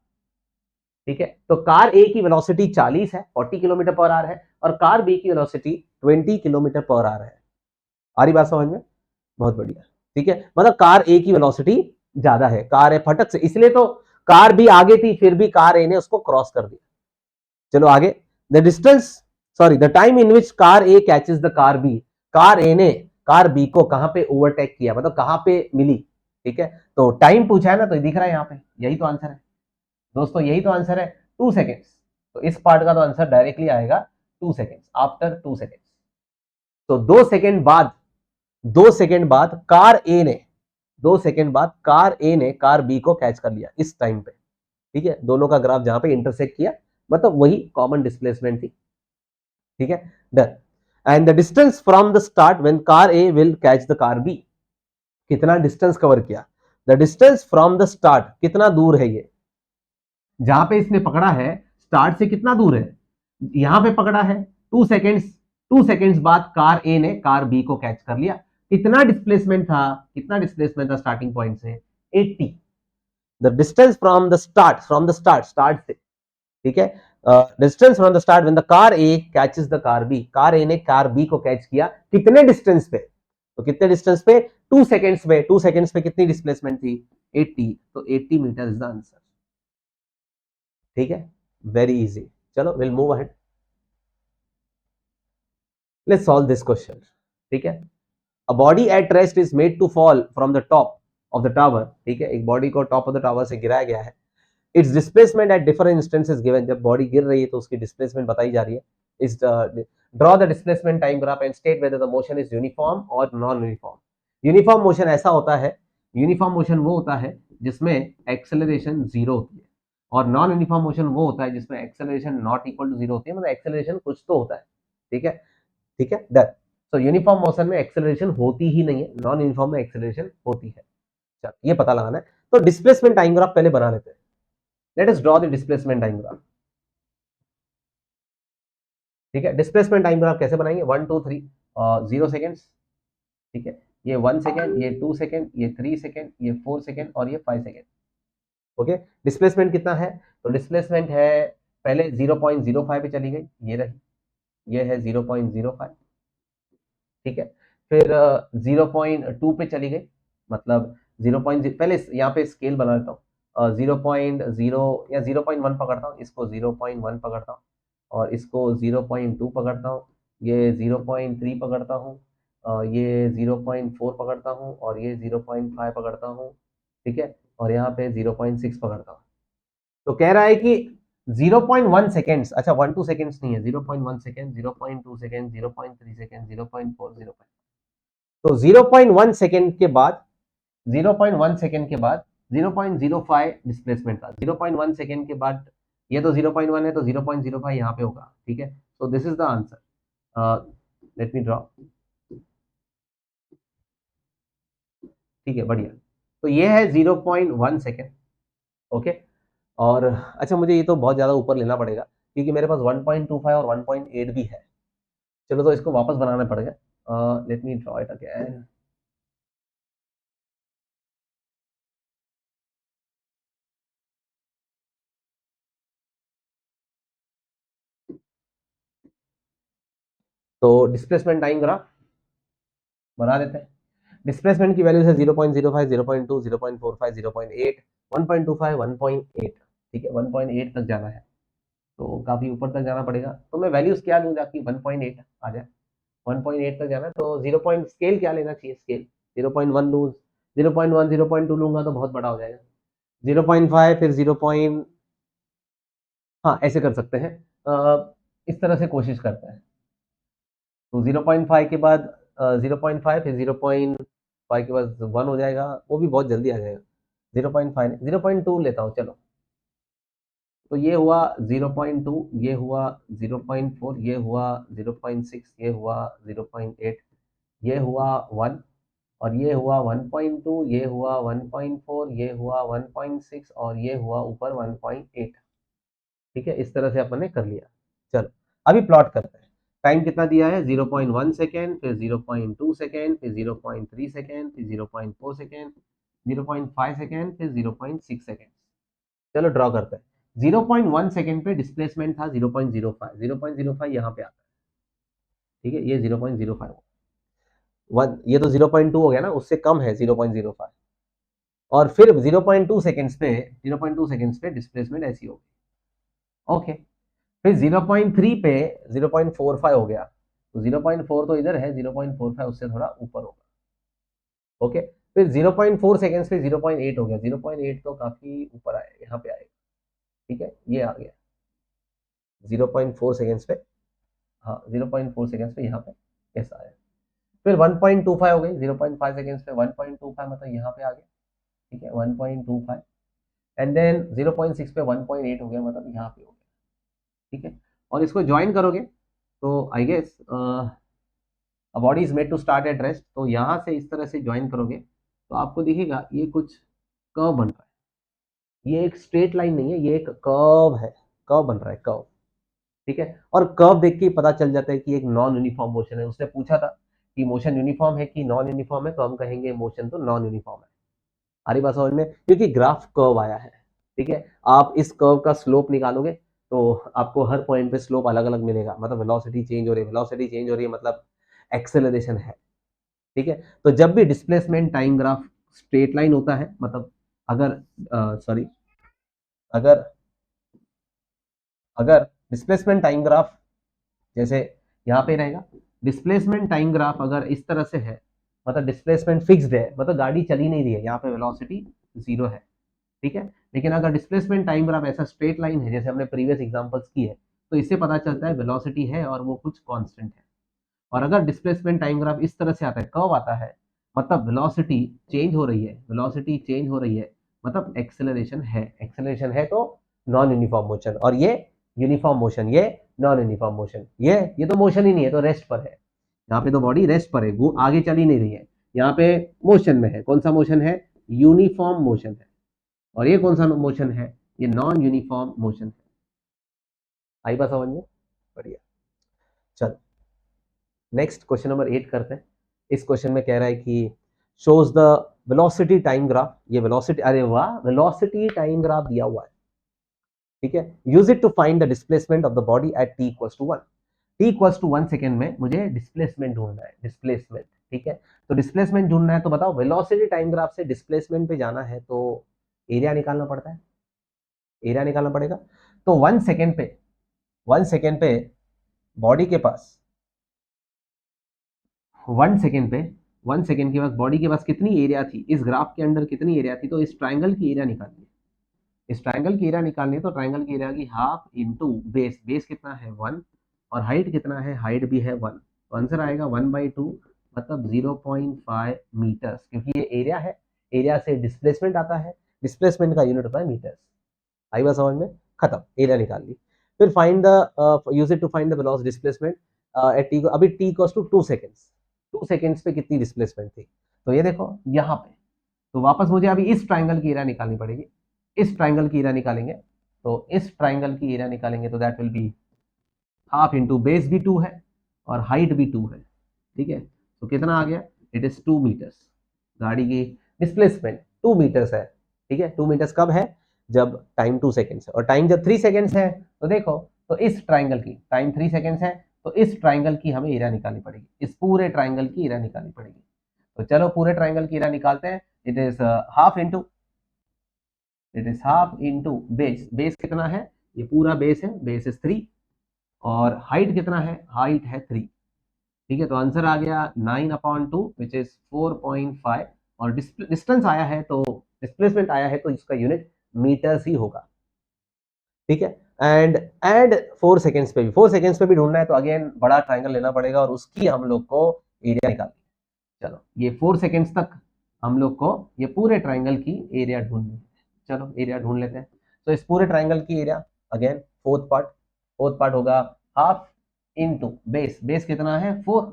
ठीक है, तो कार ए की वेलोसिटी 40 है, 40 किलोमीटर पर आवर है, और कार बी की वेलोसिटी 20 किलोमीटर पर आवर है। आ रही बात समझ में? बहुत बढ़िया। ठीक है, मतलब कार ए की वेलोसिटी ज्यादा है, कार ए फटक से, इसलिए तो कार बी आगे थी, फिर भी कार ए ने उसको क्रॉस कर दिया। चलो आगे, the distance, sorry, the time in which car A catches the car B, car A ने कार बी को कहां पे ओवरटेक किया, मतलब कहां पे मिली। ठीक है, तो टाइम पूछा है ना, तो दिख रहा है यहाँ पे, यही तो आंसर है दोस्तों, यही तो आंसर है, 2 सेकेंड्स। तो इस पार्ट का तो आंसर डायरेक्टली आएगा 2 सेकेंड्स, आफ्टर 2 सेकेंड्स। तो 2 सेकेंड बाद, 2 सेकेंड बाद कार ए ने, 2 सेकेंड बाद कार ए ने कार बी को कैच कर लिया इस टाइम पे। ठीक है, दोनों का ग्राफ जहां पे इंटरसेक्ट किया, मतलब वही कॉमन डिस्प्लेसमेंट थी। ठीक है, done. And the distance from the start when car A will catch the car B, कितना डिस्टेंस कवर किया? The distance from the start, कितना दूर है ये, जहां पे इसने पकड़ा है स्टार्ट से कितना दूर है, यहां पे पकड़ा है 2 सेकेंड्स, 2 सेकेंड्स बाद कार ए ने कार बी को कैच कर लिया। कितना डिस्प्लेसमेंट था, कितना डिस्प्लेसमेंट था स्टार्टिंग पॉइंट से? 80। The distance from the start, from the start, start से, ठीक है, distance from the start when the car A catches the car B, car A ने कार बी को कैच किया कितने डिस्टेंस पे? तो कितने डिस्टेंस पे? 2 सेकेंड्स पे। 2 सेकेंड्स पे कितनी डिस्प्लेसमेंट थी? 80, तो 80 मीटर इज द आंसर। ठीक है, वेरी इजी। चलो will move ahead, let's solve this question. ठीक है, a body at rest is made to fall from the top of the tower. ठीक है, एक बॉडी को टॉप ऑफ द टावर से गिराया गया है। It's displacement at different instances given, जब बॉडी गिर रही है तो उसकी डिस्प्लेसमेंट बताई जा रही है। इस draw the displacement time graph and state whether the motion is uniform और नॉन यूनिफॉर्म। यूनिफॉर्म मोशन ऐसा होता है, यूनिफॉर्म मोशन वो होता है जिसमें एक्सेलरेशन 0 होती है, और नॉन यूनिफॉर्म मोशन वो होता है जिसमें एक्सेलरेशन नॉट इक्वल टू 0 होती है, मतलब एक्सेलरेशन कुछ तो होता है। ठीक है, ठीक है, डन। तो यूनिफॉर्म मोशन में एक्सेलरेशन होती ही नहीं है, नॉन यूनिफॉर्म में एक्सेलरेशन होती है। चल, ये पता लगाना है, तो डिस्प्लेसमेंट टाइम ग्राफ पहले बना लेते हैं। Let us draw the displacement time graph. ठीक है, डिस्प्लेसमेंट टाइम ग्राफ कैसे बनाएंगे? 1 2 3 0 सेकेंड्स। ठीक है, ये 1 सेकेंड, ये 2 सेकेंड, ये 3 सेकेंड, ये 4 सेकेंड और ये 5 सेकेंड। ओके, डिस्प्लेसमेंट कितना है? तो डिस्प्लेसमेंट है, पहले 0.05 पे चली गई, ये रही, ये है 0.05। ठीक है, फिर 0.2 पे चली गई, मतलब 0.0, पहले यहाँ पे स्केल बना लेता हूँ, 0.0 या 0.1 पकड़ता हूँ, इसको 0.1 पकड़ता हूँ, और इसको 0.2 पकड़ता हूँ, ये 0.3 पकड़ता हूँ, ये 0.4 पकड़ता हूँ, और ये 0.5 पकड़ता हूँ। ठीक है, और यहाँ पे 0.6 पकड़ता हूँ। तो कह रहा है कि 0.1 सेकेंड्स, अच्छा 1 2 सेकेंड्स नहीं है, 0.1 सेकेंड, 0.2 सेकेंड, 0.3 सेकेंड, 0.4, 0. तो 0.1 सेकेंड के बाद 0.1 सेकेंड के बाद 0.05 डिस्प्लेसमेंट था, 0.1 सेकेंड के बाद ये तो 0.1 है तो 0.05 यहाँ पे होगा, ठीक है। So this is the answer, let me draw, ठीक है, बढ़िया। तो ये है 0.1 सेकेंड, ओके। और अच्छा मुझे ये तो बहुत ज़्यादा ऊपर लेना पड़ेगा क्योंकि मेरे पास 1.25 और 1.8 भी है। चलो तो इसको वापस बनाना पड़ेगा, let me draw it again. तो डिस्प्लेसमेंट टाइम ग्राफ बना देते हैं। डिस्प्लेसमेंट की वैल्यू है 0.05, 0.2, 0.45, 0.8, 1.25, 1.8, ठीक है, 1.8 तक जाना है तो काफी ऊपर तक जाना पड़ेगा। तो मैं वैल्यूज क्या लूँ जाके 1.8 आ जाए, 1.8 तक जाना है तो 0 पॉइंट स्केल क्या लेना चाहिए, स्केल 0.1 लूँ, 0.1 0.2 लूंगा तो बहुत बड़ा हो जाएगा, 0.5 फिर 0. हाँ ऐसे कर सकते हैं, इस तरह से कोशिश करते हैं। तो 0.5 के बाद 0.5 फिर 0.5 के बाद 1 हो जाएगा, वो भी बहुत जल्दी आ जाएगा। 0.5 0.2 लेता हूँ चलो, तो ये हुआ 0.2, ये हुआ 0.4, ये हुआ 0.6, ये हुआ 0.8, ये हुआ 1, और ये हुआ 1.2, ये हुआ 1.4, ये हुआ 1.6 और ये हुआ ऊपर 1.8, ठीक है। इस तरह से अपन ने कर लिया। चलो अभी प्लॉट करते हैं। टाइम कितना दिया है, 0.1 सेकेंड, फिर 0.2 सेकेंड, फिर 0.3 सेकेंड, फिर 0.4 सेकेंड, 0.5 सेकेंड, फिर 0.6 सेकेंड। चलो ड्रॉ करते हैं। 0.1 सेकेंड पे डिस्प्लेसमेंट था 0.05, 0.05 यहाँ पे आता है, ठीक है, ये 0.05, 1 ये तो 0.2 हो गया ना, उससे कम है 0.05, और फिर 0.2 सेकेंड्स पे 0.2 सेकेंड्स पे डिस्प्लेसमेंट ऐसी होगी, ओके। फिर 0.3 पे 0.45 हो गया, तो 0.4 तो इधर है, 0.45 उससे थोड़ा ऊपर होगा, ओके। फिर 0.4 सेकेंड्स पे 0.8 हो गया, 0.8 तो काफी ऊपर आया, यहाँ पे आएगा, ठीक है, ये आ गया 0.4 सेकेंड्स पे, हाँ 0.4 सेकेंड्स पे यहाँ पे ऐसा आया। फिर 1.25 हो गई, 0.5 सेकेंड्स पे 1.25 मतलब यहाँ पे आ गया, ठीक है, 1.25, एंड देन 0.6 पे 1.8 हो गया, मतलब यहाँ पे हो गया, ठीक है। और इसको ज्वाइन करोगे तो I guess body is made to start at rest, तो यहाँ से इस तरह से ज्वाइन करोगे तो आपको दिखेगा ये कुछ कर्व बन रहा है, ये एक स्ट्रेट लाइन नहीं है, ये एक कर्व है, कर्व बन रहा है, कर्व, ठीक है। और कर्व देख के पता चल जाता है कि एक नॉन यूनिफॉर्म मोशन है। उसने पूछा था कि मोशन यूनिफॉर्म है कि नॉन यूनिफॉर्म है, तो हम कहेंगे मोशन तो नॉन यूनिफॉर्म है। हमारी बात समझ में, क्योंकि ग्राफ कर्व आया है, ठीक है। आप इस कर्व का स्लोप निकालोगे तो आपको हर पॉइंट पे स्लोप अलग अलग मिलेगा, मतलब वेलोसिटी चेंज हो रही है, वेलोसिटी चेंज हो रही है मतलब एक्सेलरेशन है, ठीक है। तो जब भी displacement time graph straight line होता है, मतलब अगर सॉरी अगर अगर डिस्प्लेसमेंट टाइम ग्राफ जैसे यहाँ पे रहेगा, डिस्प्लेसमेंट टाइम ग्राफ अगर इस तरह से है, मतलब डिस्प्लेसमेंट फिक्स्ड है, मतलब गाड़ी चली नहीं रही है, यहाँ पे वेलोसिटी 0 है, ठीक है। लेकिन अगर डिस्प्लेसमेंट टाइम ग्राफ ऐसा स्ट्रेट लाइन है जैसे हमने प्रीवियस एग्जांपल्स की है, तो इससे पता चलता है वेलोसिटी है और वो कुछ कांस्टेंट है। और अगर डिस्प्लेसमेंट टाइम ग्राफ इस तरह से आता है, कर्व आता है, मतलब वेलोसिटी चेंज हो रही है, वेलोसिटी चेंज हो रही है, मतलब एक्सेलरेशन है, एक्सेलरेशन है तो नॉन यूनिफॉर्म मोशन, और ये यूनिफॉर्म मोशन, ये नॉन यूनिफॉर्म मोशन, ये तो मोशन ही नहीं है, तो रेस्ट पर है, यहाँ पे तो बॉडी रेस्ट पर है, वो आगे चल ही नहीं रही है, यहाँ पे मोशन में है। कौन सा मोशन है, यूनिफॉर्म मोशन है। और ये कौन सा मोशन है, ये नॉन यूनिफॉर्म मोशन है। आई बात समझ में, बढ़िया। चलो नेक्स्ट क्वेश्चन नंबर 8 करते हैं। इस क्वेश्चन में कह रहा है कि shows the velocity time graph, ये वेलोसिटी, अरे वाह, वेलोसिटी टाइम ग्राफ दिया हुआ है, ठीक है। Use it to find the displacement of the body at t equals to 1, t equals to 1 second में मुझे डिस्प्लेसमेंट ढूंढना है, डिस्प्लेसमेंट, ठीक है। तो डिस्प्लेसमेंट ढूंढना है तो बताओ, वेलोसिटी टाइम ग्राफ से डिस्प्लेसमेंट पे जाना है तो एरिया निकालना पड़ता है, एरिया निकालना पड़ेगा। तो 1 सेकेंड पे, 1 सेकेंड पे बॉडी के पास, 1 सेकेंड पे, 1 सेकेंड के पास बॉडी के पास कितनी एरिया थी, इस ग्राफ के अंदर कितनी एरिया थी, तो इस ट्राइंगल की एरिया निकालनी है, इस ट्राइंगल की एरिया निकालनी है तो ट्राइंगल की एरिया की हाफ इंटू बेस, बेस कितना है 1 और हाइट कितना है, हाइट भी है 1, तो आंसर आएगा 1/2 मतलब 0.5 मीटर्स, क्योंकि ये एरिया है, एरिया से डिस्प्लेसमेंट आता है, डिस्प्लेसमेंट का यूनिट होता है मीटर्स। आई बात समझ में, खत्म, एरिया निकाल ली। फिर find the use it to find the velocity displacement at T, अभी T equals to 2 seconds, 2 seconds पे कितनी डिस्प्लेसमेंट थी, तो ये देखो यहाँ पे, तो वापस मुझे अभी इस ट्राइंगल की एरिया निकालनी पड़ेगी, इस ट्राइंगल की एरिया निकालेंगे, तो इस ट्राइंगल की एरिया निकालेंगे तो that will be half into base भी 2 है और हाइट भी 2 है, ठीक है, तो कितना आ गया, इट इज 2 मीटर्स, गाड़ी की डिस्प्लेसमेंट 2 मीटर्स है, ठीक है, 2 मीटर्स कब है, जब टाइम 2 सेकेंड्स है, और टाइम जब 3 सेकेंड्स है, तो देखो, तो इस ट्राइंगल की टाइम 3 सेकेंड्स है, तो इस ट्राइंगल की हमें एरिया निकालनी पड़ेगी, इस पूरे ट्राइंगल की एरिया निकालनी पड़ेगी, तो चलो पूरे ट्राइंगल की एरिया निकालते हैं, it is half into base, base कितना है, ये पूरा बेस है, बेस इज 3, और हाइट कितना है, हाइट है 3, ठीक है, तो आंसर आ गया 9/2 विच इज 4.5, और डिस्टेंस आया है तो डिस्प्लेसमेंट आया है तो इसका यूनिट मीटर्स ही होगा, ठीक है, एंड 4 सेकेंड्स पे भी, 4 सेकेंड्स पे भी ढूंढना है तो अगेन बड़ा ट्राइंगल लेना पड़ेगा और उसकी हम लोग को एरिया निकालनी। चलो ये 4 सेकेंड्स तक हम लोग को ये पूरे ट्राइंगल की एरिया ढूंढनी है, चलो एरिया ढूंढ लेते हैं, तो इस पूरे ट्राइंगल की एरिया अगेन फोर्थ पार्ट होगा हाफ इंटू बेस, बेस कितना है 4,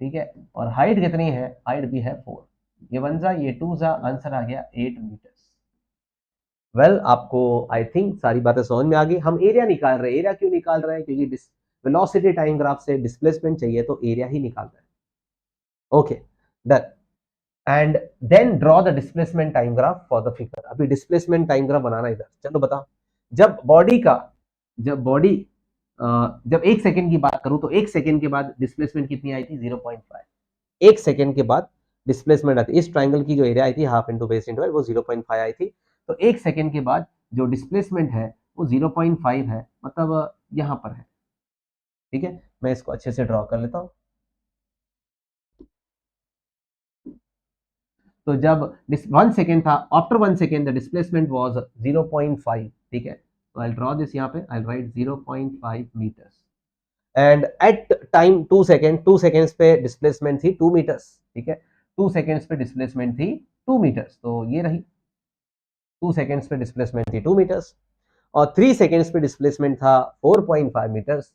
ठीक है, और हाइट कितनी है, हाइट भी है 4, ये 1 जा ये 2 जा, आंसर आ गया 8 मीटर्स। वेल आपको आई थिंक सारी बातें समझ में आ गई, हम एरिया निकाल रहे हैं, एरिया क्यों निकाल रहे हैं, क्योंकि वेलोसिटी टाइम ग्राफ से डिस्प्लेसमेंट चाहिए तो एरिया ही निकाल रहे हैं, okay done, and then draw the displacement time graph for the figure, अभी डिस्प्लेसमेंट टाइम ग्राफ बनाना इधर, चलो बताओ, जब बॉडी का जब 1 सेकेंड की बात करूं तो 1 सेकेंड के बाद डिस्प्लेसमेंट कितनी आई थी 0.5, 1 सेकेंड के बाद डिस्प्लेसमेंट आती, इस ट्राइंगल की जो एरिया आई थी हाफ इंटू बेस इंटू वो 0.5 आई थी, तो 1 सेकेंड के बाद जो डिस्प्लेसमेंट है वो 0.5 है, मतलब यहां पर है, ठीक है, मैं इसको अच्छे से ड्रॉ कर लेता हूं, तो जब 1 सेकेंड था, after 1 second the displacement was 0.5, ठीक है, तो आई ड्रॉ दिस, यहाँ पे I write 0.5 metres, and at time 2 second, 2 seconds पे डिस्प्लेसमेंट थी 2 मीटर्स, ठीक है, 2 सेकेंड्स पे डिस्प्लेसमेंट थी 2 मीटर्स, तो ये रही 2 सेकेंड्स पे डिस्प्लेसमेंट थी 2 मीटर्स, और 3 सेकेंड्स पे डिस्प्लेसमेंट था 4.5 मीटर्स,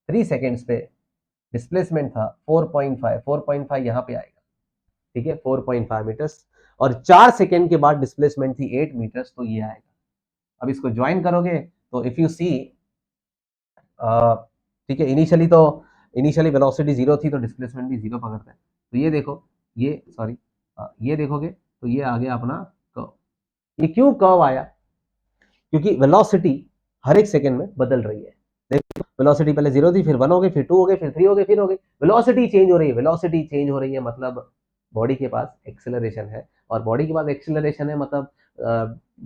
3 सेकेंड्स पे डिस्प्लेसमेंट था 4.5, 4.5 यहाँ पे आएगा, ठीक है, 4.5 मीटर्स, और 4 सेकेंड के बाद डिस्प्लेसमेंट थी 8 मीटर्स, तो ये आएगा, अब इसको ज्वाइन करोगे तो इफ यू सी, ठीक है, इनिशियली वेलोसिटी 0 थी तो डिस्प्लेसमेंट भी 0 पकड़ता है, तो ये देखो, ये सॉरी, ये देखोगे तो ये आ गया अपना कर्व, ये क्यों कर्व आया, क्योंकि वेलोसिटी हर एक सेकंड में बदल रही है, देखो वेलोसिटी पहले 0 थी, फिर 1 हो गई, फिर 2 हो गई, फिर 3 हो गई, फिर हो गई, वेलोसिटी चेंज हो रही है, वेलोसिटी चेंज हो रही है, मतलब बॉडी के पास एक्सेलरेशन है, और बॉडी के पास एक्सेलरेशन है मतलब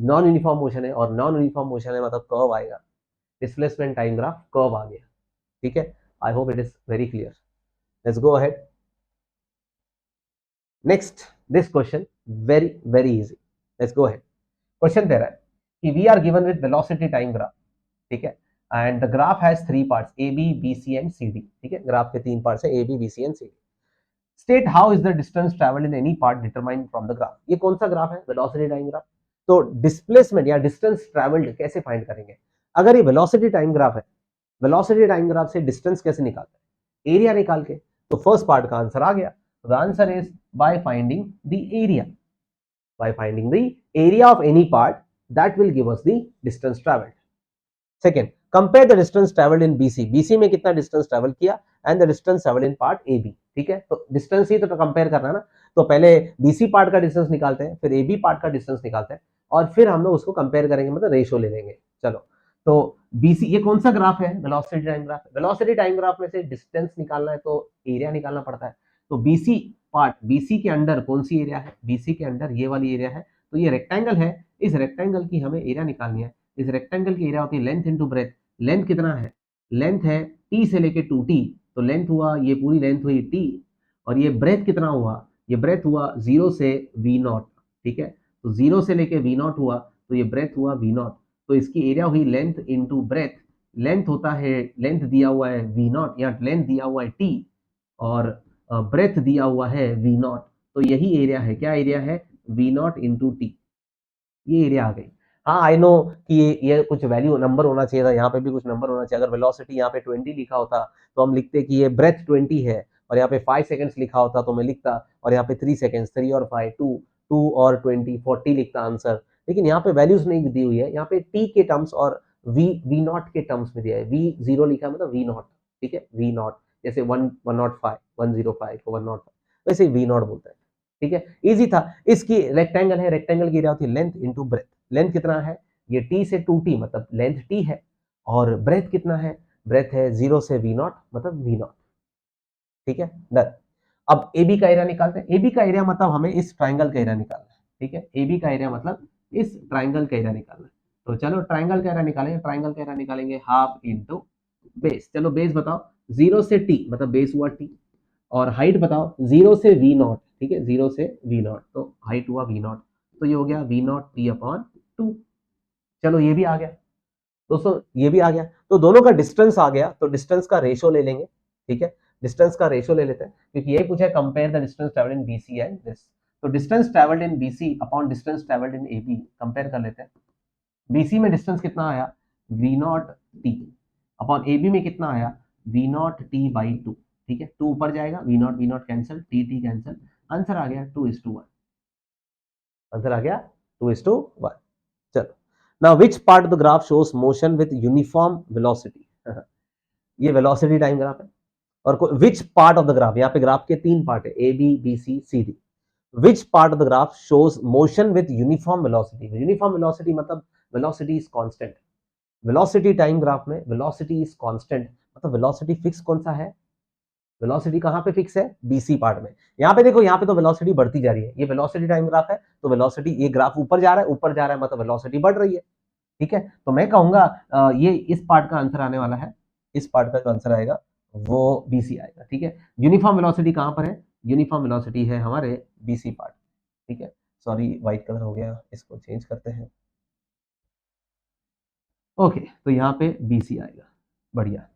नॉन यूनिफॉर्म मोशन है, और नॉन यूनिफॉर्म मोशन है मतलब कर्व आएगा, डिस्प्लेसमेंट टाइम ग्राफ कर्व आ गया, ठीक है, I hope it is very clear, let's go ahead, next this question very very easy, let's go ahead, question दे रहा है कि we are given with velocity time graph, ठीक है, and the graph has 3 parts A B B C and C D, ठीक है, graph के 3 parts है A B B C and C D, state how is the distance travelled in any part determined from the graph, ये कौन सा graph है, velocity time graph, तो displacement या डिस्टेंस ट्रेवल्ड कैसे फाइंड करेंगे, अगर ये वेलोसिटी टाइम ग्राफ है, वेलोसिटी टाइम ग्राफ से डिस्टेंस कैसे निकालते हैं, एरिया निकाल के, तो फर्स्ट पार्ट का आंसर आ गया, the answer is by finding the area, by finding the area of any part that will give us the distance traveled. Second, compare the distance traveled in BC. BC में कितना distance travel किया and the distance traveled in part AB. ठीक है, तो distance ही तो compare करना है ना, तो पहले BC पार्ट का डिस्टेंस निकालते हैं, फिर AB पार्ट का डिस्टेंस निकालते हैं, और फिर हम लोग उसको कंपेयर करेंगे, मतलब रेशियो ले लेंगे, चलो, तो BC ये कौन सा ग्राफ है, velocity time graph, velocity time graph में से डिस्टेंस निकालना है तो एरिया निकालना पड़ता है, तो BC पार्ट, BC के अंडर कौन सी एरिया है, BC के अंडर ये वाली एरिया है, तो ये रेक्टेंगल है, इस रेक्टेंगल की हमें एरिया निकालनी है, इस रेक्टेंगल की एरिया होती है लेंथ इनटू ब्रेथ, लेंथ कितना है, लेंथ है टी से लेके 2t, तो लेंथ हुआ, ये पूरी लेंथ हुई t, और ये ब्रेथ कितना हुआ, ये ब्रेथ हुआ 0 से v0, ठीक है, तो 0 से लेके v0 हुआ, तो ये ब्रेथ हुआ वी नॉट, तो इसकी एरिया हुई लेंथ इंटू ब्रेथ। लेंथ होता है, लेंथ दिया हुआ है वी नॉट, या लेंथ दिया हुआ है टी, और ब्रेथ दिया हुआ है वी नॉट, तो यही एरिया है, क्या एरिया है, वी नॉट इंटू टी, ये एरिया आ गई। हाँ आई नो कि ये कुछ वैल्यू नंबर होना चाहिए था, यहाँ पे भी कुछ नंबर होना चाहिए। अगर वेलोसिटी यहाँ पे 20 लिखा होता तो हम लिखते कि ये ब्रेथ 20 है, और यहाँ पे 5 सेकंड्स लिखा होता तो मैं लिखता, और यहाँ पे 3 सेकंड्स, 3 और 5 2, 2 और 20 40 लिखता आंसर। लेकिन यहाँ पे वैल्यूज नहीं दी हुई है, यहाँ पे टी के टर्म्स और वी नॉट के टर्म्स में दिया है। वी जीरो लिखा है मतलब वी नॉट, ठीक है, वी नॉट, जैसे 105 105 को 105, वैसे वी नॉट बोलता है, ठीक है, इजी था। इसकी रेक्टेंगल है, रेक्टेंगल की एरिया होती है लेंथ इंटू ब्रेथ। लेंथ कितना है, ये टी से 2t मतलब लेंथ टी है, और ब्रेथ कितना है, ब्रेथ है 0 से वी नॉट मतलब वी नॉट, ठीक है, डन। अब ए बी का एरिया निकालते हैं। ए बी का एरिया मतलब हमें इस ट्राइंगल का एरिया निकालना है, ठीक है, ए बी का एरिया मतलब इस ट्राइंगल का एरिया निकालना है। तो चलो ट्राइंगल का एरिया निकालेंगे, ट्राइंगल का एरिया निकालेंगे हाफ इंटू बेस। चलो बेस बताओ, 0 से टी मतलब बेस हुआ टी, और हाइट बताओ 0 से वी नॉट, ठीक है, 0 से वी नॉट, तो हाइट हुआ वी नॉट, तो ये हो गया वी नॉट टी अपॉन 2। चलो ये भी आ गया दोस्तों, ये भी आ गया, तो दोनों का डिस्टेंस आ गया, तो डिस्टेंस का रेशो ले लेंगे, ठीक है, डिस्टेंस का रेशो ले लेते हैं, क्योंकि ये पूछा है compare the distance travelled in BC and this. तो distance travelled in BC upon distance travelled in AB compare कर लेते हैं। बीसी में डिस्टेंस कितना आया, we nought t, upon AB में कितना आया, वी नॉट टी बाई 2, ठीक है, 2 ऊपर जाएगा, v nought cancel, t cancel, answer आ गया 2:1, आंसर आ गया 2:1। चलो, now which part of the graph shows motion with uniform velocity, ये वेलोसिटी टाइम ग्राफ है, और which part of the graph, यहाँ पे ग्राफ के 3 पार्ट है, A B B C C D, which part of the graph shows motion with uniform velocity. Uniform velocity मतलब velocity is constant, velocity time graph में velocity is constant, मतलब velocity fix कौन सा है, velocity कहाँ पे fix है, BC part में। यहाँ पे देखो, यहाँ पे तो वेलोसिटी बढ़ती जा रही है, ये वेलोसिटी टाइम ग्राफ है, तो वेलोसिटी, ये ग्राफ ऊपर जा रहा है, ऊपर जा रहा है मतलब वेलोसिटी बढ़ रही है, ठीक है, तो मैं कहूंगा ये इस पार्ट का आंसर आने वाला है, इस पार्ट का जो आंसर आएगा वो बीसी आएगा, ठीक है। यूनिफॉर्म वेलोसिटी कहाँ पर है, यूनिफॉर्म वेलोसिटी है हमारे बीसी पार्ट, ठीक है। सॉरी व्हाइट कलर हो गया, इसको चेंज करते हैं, ओके, तो यहाँ पे बीसी आएगा, बढ़िया।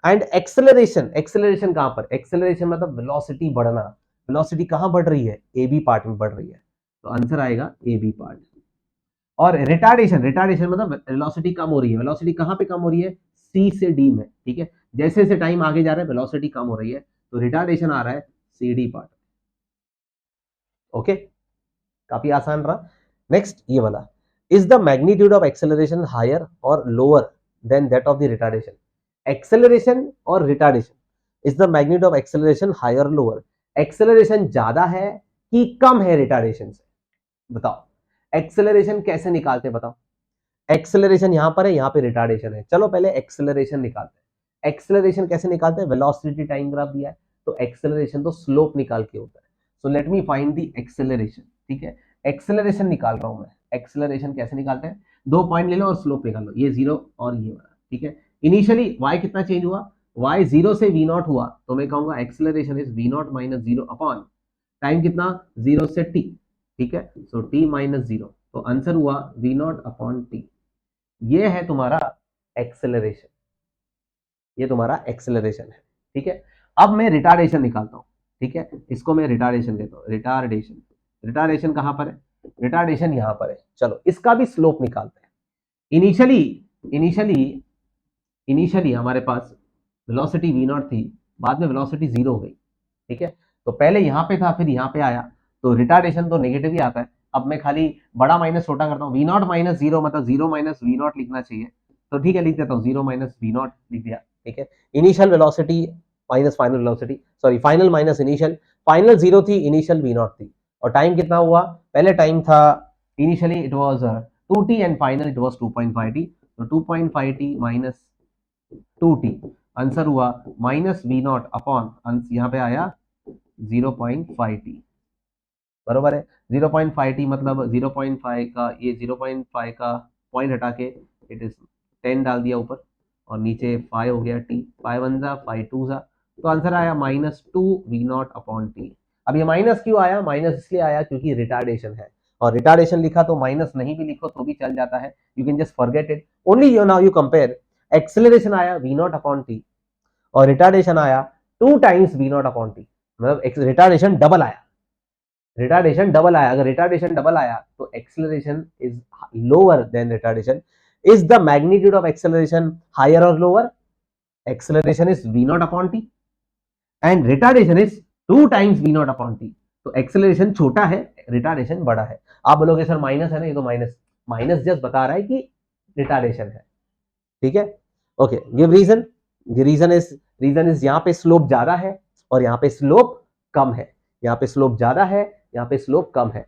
एंड एक्सेलरेशन, एक्सेलरेशन कहां पर, एक्सेलरेशन मतलब वेलोसिटी बढ़ना, वेलोसिटी कहां बढ़ रही है, ए बी पार्ट में बढ़ रही है, तो आंसर आएगा ए बी पार्ट। और रिटार्डेशन, रिटार्डेशन मतलब वेलोसिटी कम हो रही है, वेलोसिटी कहां पे कम हो रही है, सी से डी में, ठीक है, जैसे जैसे टाइम आगे जा रहा है वेलोसिटी कम हो रही है, तो रिटार्डेशन आ रहा है सी डी पार्ट, ओके, काफी आसान रहा। नेक्स्ट ये वाला, is the magnitude of acceleration higher और lower than that of the retardation. Acceleration और retardation, is the magnitude of acceleration higher lower, acceleration ज्यादा है कि कम है रिटार्डेशन से, बताओ। एक्सेलरेशन कैसे निकालते हैं बताओ, एक्सेलरेशन यहां पर है, यहां पे रिटार्डेशन है, चलो पहले एक्सेलरेशन निकालते हैं। एक्सेलरेशन कैसे निकालते हैं, वेलोसिटी टाइम ग्राफ दिया है, तो एक्सेलरेशन तो स्लोप निकाल के होता है, so let me find the acceleration, ठीक है, एक्सेलरेशन निकाल रहा हूं मैं। एक्सेलरेशन कैसे निकालते हैं, 2 पॉइंट ले लो और स्लोप निकाल लो, ये 0 और ये वाला, ठीक है। इनिशियली y कितना चेंज हुआ, y 0 से v नॉट हुआ, तो मैं कहूंगा acceleration is v not minus 0 upon time कितना, 0 से t, ठीक है, सो t माइनस 0, तो आंसर हुआ v नॉट अपॉन t, ये है तुम्हारा एक्सेलरेशन, ये तुम्हारा एक्सेलरेशन है, ठीक है। अब मैं रिटार्डेशन निकालता हूं, ठीक है, इसको मैं रिटार्डेशन कहता हूं, रिटार्डेशन, रिटार्डेशन कहां पर है, रिटार्डेशन यहां पर है, चलो इसका भी स्लोप निकालते हैं। इनिशियली इनिशियली इनिशियली हमारे पास वेलोसिटी वी नॉट थी, बाद में वेलोसिटी 0 हो गई, ठीक है, तो पहले यहाँ पे था फिर यहाँ पे आया, तो रिटार्डेशन तो नेगेटिव ही आता है। अब मैं खाली बड़ा माइनस छोटा करता हूँ, वी नॉट माइनस 0 मतलब 0 माइनस वी नॉट लिखना चाहिए, तो ठीक है लिख देता हूँ, 0 माइनस वी नॉट लिख दिया, ठीक है। Initial velocity minus final velocity, sorry final minus initial, final 0 थी, इनिशियल वी नॉट थी, और टाइम कितना हुआ, पहले टाइम था initially it was 2t and final it was 2.5t, तो 2.5t माइनस 2t, आंसर हुआ माइनस वी नॉट अपॉन, यहाँ पे आया 0.5t, बरोबर है। 0.5t मतलब 0.5 का, ये 0.5 का पॉइंट हटा के इट इज 10 डाल दिया ऊपर, और नीचे 5 हो गया t, 5 1 जा 5 2 जा, तो आंसर आया minus 2 V not upon T. अब ये माइनस क्यों आया, माइनस इसलिए आया क्योंकि रिटार्डेशन है, और रिटार्डेशन लिखा तो माइनस नहीं भी लिखो तो भी चल जाता है, you can just forget it. Only you now you compare, acceleration आया वी नॉट अपॉन टी और रिटार्डेशन आया 2 times v not upon t, मतलब रिटार्डेशन डबल आया, रिटार्डेशन डबल आया। अगर रिटार्डेशन डबल आया तो acceleration is lower than retardation. Is the magnitude of acceleration higher और lower? Acceleration is v nought upon t and retardation is 2 times v nought upon t. तो acceleration छोटा है, retardation बड़ा है। आप बोलोगे सर माइनस है ना, ये तो माइनस, माइनस जस्ट बता रहा है कि रिटार्डेशन है, ठीक है। Okay, give reason. Reason is यहाँ पे स्लोप ज्यादा है और यहाँ पे स्लोप कम है, यहाँ पे स्लोप ज्यादा है, यहाँ पे स्लोप कम है,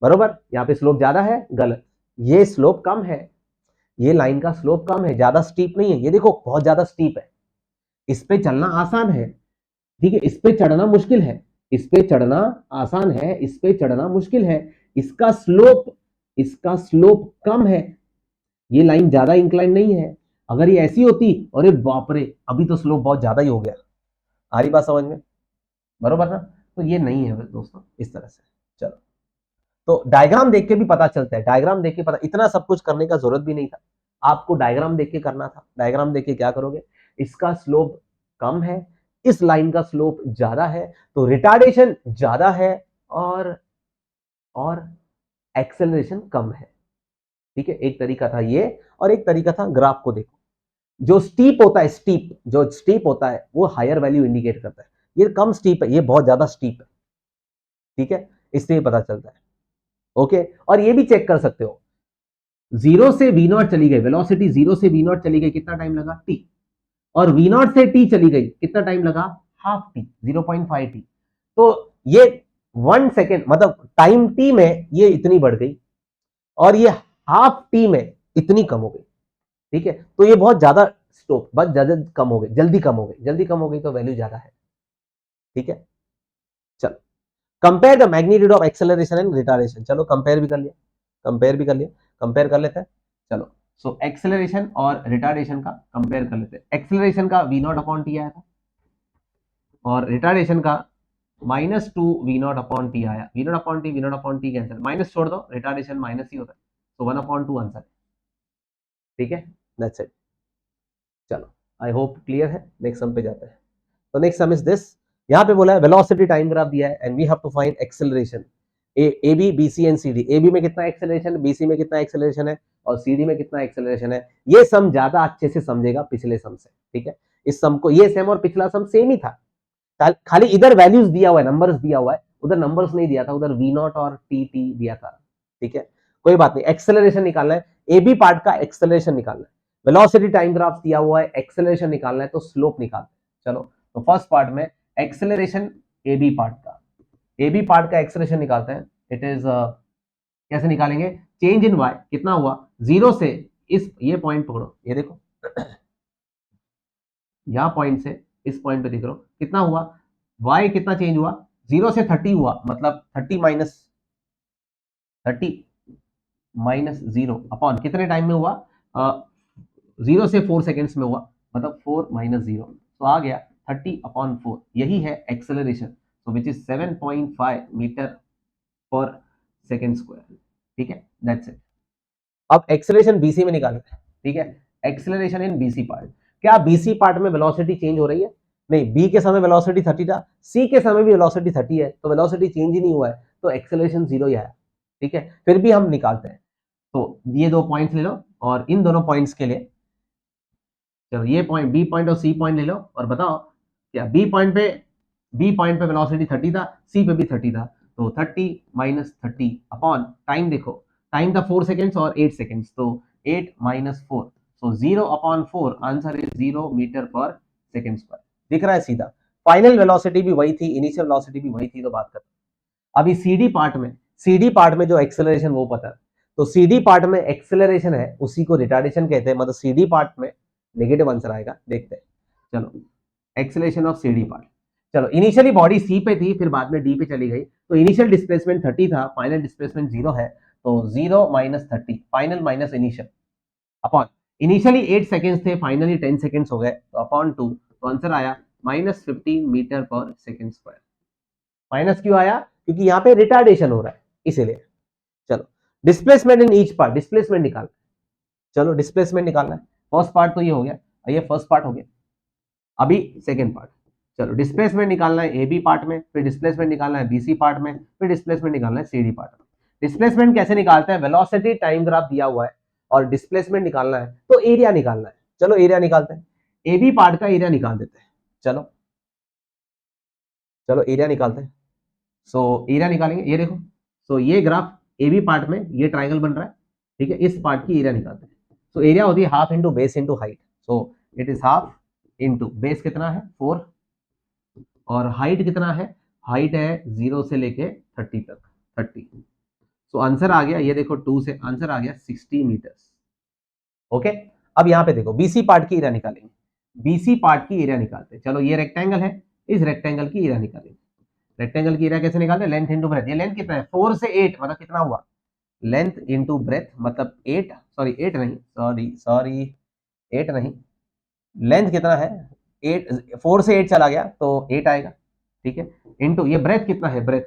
बरोबर। यहाँ पे स्लोप ज्यादा है, गलत, ये स्लोप कम है, ये लाइन का स्लोप कम है, ज्यादा स्टीप नहीं है। ये देखो बहुत ज्यादा स्टीप है, इस पे चलना आसान है, ठीक है, इस पे चढ़ना मुश्किल है, इस पे चढ़ना आसान है, इस पे चढ़ना मुश्किल है। इसका स्लोप कम है, ये लाइन ज्यादा इंक्लाइन नहीं है। अगर ये ऐसी होती, अरे बाप रे, अभी तो स्लोप बहुत ज्यादा ही हो गया। आ रही बात समझ में, बरोबर ना? तो ये नहीं है दोस्तों, इस तरह से। चलो, तो डायग्राम देख के भी पता चलता है, डायग्राम देख के पता, इतना सब कुछ करने का जरूरत भी नहीं था, आपको डायग्राम देख के करना था। डायग्राम देख के क्या करोगे, इसका स्लोप कम है, इस लाइन का स्लोप ज्यादा है, तो रिटार्डेशन ज्यादा है और एक्सेलरेशन कम है, ठीक है। एक तरीका था ये, और एक तरीका था ग्राफ को देखो, जो स्टीप होता है, जो स्टीप होता है वो हायर वैल्यू इंडिकेट करता है, ये कम स्टीप है, ये बहुत ज्यादा स्टीप है, ठीक है, इससे पता चलता है। ओके, और ये भी चेक कर सकते हो, जीरो से वी नॉट चली गई वेलोसिटी, जीरो से वी नॉट चली गई, कितना टाइम लगा? टी। और वी नॉट से टी चली गई, कितना टाइम लगा? Half T, 0.5 T. तो ये 1 सेकेंड, मतलब टाइम टी में ये इतनी बढ़ गई और ये हाफ टी में इतनी कम हो गई, ठीक है। तो ये बहुत ज्यादा स्टोप, बस ज्यादा कम हो गई, जल्दी कम हो गई, जल्दी कम हो गई तो वैल्यू ज्यादा है, ठीक है। चलो, compare the magnitude of acceleration and retardation. चलो कंपेयर भी कर लिया, कंपेयर कर लेते हैं। चलो, सो एक्सेलरेशन और रिटार्डेशन का कंपेयर कर लेते हैं। एक्सेलरेशन का वी नॉट अपॉन टी आया था और रिटार्डेशन का -2 वी नॉट अपॉन टी आया। We not upon T cancel, minus छोड़ दो, रिटार्डेशन माइनस ही होता है, तो 1/2 आंसर, ठीक है। That's it. चलो, आई होप क्लियर है। नेक्स्ट सम पे जाते हैं। तो नेक्स्ट सम इज दिस, यहाँ पे बोला है वेलोसिटी टाइम ग्राफ दिया है and we have to find acceleration. A B, B C and C D. A B में कितना एक्सेलरेशन, बी सी में कितना एक्सेलरेशन है और सी डी में कितना एक्सेलरेशन है। ये सम ज्यादा अच्छे से समझेगा पिछले सम से, ठीक है। इस सम को, ये सम और पिछला सम सेम ही था, खाली इधर वैल्यूज दिया हुआ है, नंबर्स दिया हुआ है, उधर नंबर्स नहीं दिया था, उधर वी नॉट और टी टी दिया था, ठीक है। कोई बात नहीं, एक्सेलरेशन निकालना है, ए बी पार्ट का एक्सेलरेशन निकालना है, वेलोसिटी टाइम ग्राफ दिया हुआ है, एक्सेलरेशन निकालना है तो स्लोप निकालना है। चलो, तो फर्स्ट पार्ट में एक्सेलरेशन ए बी पार्ट का, ए बी पार्ट का एक्सेलरेशन निकालते हैं। इट इज कैसे निकालेंगे, चेंज इन वाई कितना हुआ, जीरो से इस, ये पॉइंट पकड़ो, ये देखो यहां पॉइंट से इस पॉइंट पे देख रहे हो कितना हुआ, y कितना चेंज हुआ, 0 से 30 हुआ, मतलब 30 - 0 अपॉन कितने टाइम में हुआ, 0 से 4 सेकेंड्स में हुआ, मतलब 4 - 0, तो आ गया 30/4, यही है एक्सेलरेशन, तो which is 7.5 metre per second square, ठीक है। That's it. अब एक्सेलरेशन बीसी में निकालते हैं, ठीक है। एक्सेलरेशन इन बीसी पार्ट, क्या बीसी पार्ट में वेलोसिटी चेंज हो रही है? नहीं, बी के समय वेलोसिटी 30 था, सी के समय भी वेलोसिटी 30 है, तो वेलोसिटी चेंज ही नहीं हुआ है, तो एक्सेलरेशन 0 ही आया, ठीक है। फिर भी हम निकालते हैं, तो ये दो पॉइंट्स ले लो और इन दोनों पॉइंट्स के लिए, चलो ये पॉइंट, बी पॉइंट और सी पॉइंट ले लो और बताओ क्या बी पॉइंट पे वेलोसिटी 30 था, सी पे भी 30 था, तो 30 - 30 अपॉन टाइम, देखो टाइम था 4 सेकेंड्स और 8 सेकेंड्स, तो 8 - 4, तो 0/4, answer is 0 metre per second square. दिख रहा है सीधा, फाइनल वेलोसिटी भी वही थी, इनिशियल वेलोसिटी भी वही थी, तो बात करते हैं। अभी सीडी पार्ट में जो एक्सेलरेशन वो पता है, तो सीडी पार्ट में एक्सेलरेशन है उसी को रिटार्डेशन कहते हैं, मतलब सीडी पार्ट में नेगेटिव आंसर आएगा, देखते हैं। चलो, एक्सेलरेशन ऑफ सीडी पार्ट, चलो इनिशियली बॉडी सी पे थी, फिर बाद में डी पे चली गई, तो इनिशियल डिस्प्लेसमेंट 30 था, फाइनल डिस्प्लेसमेंट 0 है, तो 0 - 30, final minus initial, upon initially 8 seconds थे, फाइनली 10 सेकेंड्स हो गए, तो अपॉन 2, तो आंसर आया -15 metre per second square. Minus क्यों आया? क्योंकि यहाँ पे रिटार्डेशन हो रहा है, इसीलिए। चलो, displacement in each part, displacement निकालना है। चलो डिस्प्लेसमेंट निकालना है। फर्स्ट पार्ट तो ये हो गया, ये फर्स्ट पार्ट हो गया। अभी सेकेंड पार्ट, चलो डिस्प्लेसमेंट निकालना है ए बी पार्ट में, फिर डिस्प्लेसमेंट निकालना है बीसी पार्ट में, फिर डिस्प्लेसमेंट निकालना है सी डी पार्ट में। डिस्प्लेसमेंट कैसे निकालते हैं, वेलोसिटी टाइम ग्राफ दिया हुआ है और डिस्प्लेसमेंट निकालना है तो एरिया निकालना है। चलो एरिया निकालते हैं, ए बी पार्ट का एरिया निकाल देते हैं। चलो चलो एरिया निकालते हैं। सो एरिया निकालेंगे, ये देखो। सो ये ग्राफ ए बी पार्ट में ये ट्राइंगल बन रहा है, ठीक है। इस पार्ट की एरिया निकालते हैं। सो एरिया होती है half into base into height. So it is half into base कितना है 4 और हाइट कितना है, हाइट है 0 से लेके 30 तक 30। सो आंसर आ गया, ये देखो 2 से आंसर आ गया 60 मीटर्स। ओके, अब यहाँ पे देखो बीसी पार्ट की एरिया निकालेंगे। बीसी पार्ट की एरिया निकालते हैं। चलो ये रेक्टेंगल है, इस रेक्टेंगल की एरिया निकालेंगे। रेक्टेंगल की एरिया कैसे निकालते हैं, लेंथ इंटू ब्रेथ। ये लेंथ कितना है 4 से 8, मतलब कितना हुआ, लेंथ इंटू ब्रेथ मतलब 8, सॉरी 8 नहीं, सॉरी 8 नहीं, लेंथ कितना है 8, 4 से 8 चला गया तो 8 आएगा, ठीक है। इंटू ये ब्रेथ कितना है, ब्रेथ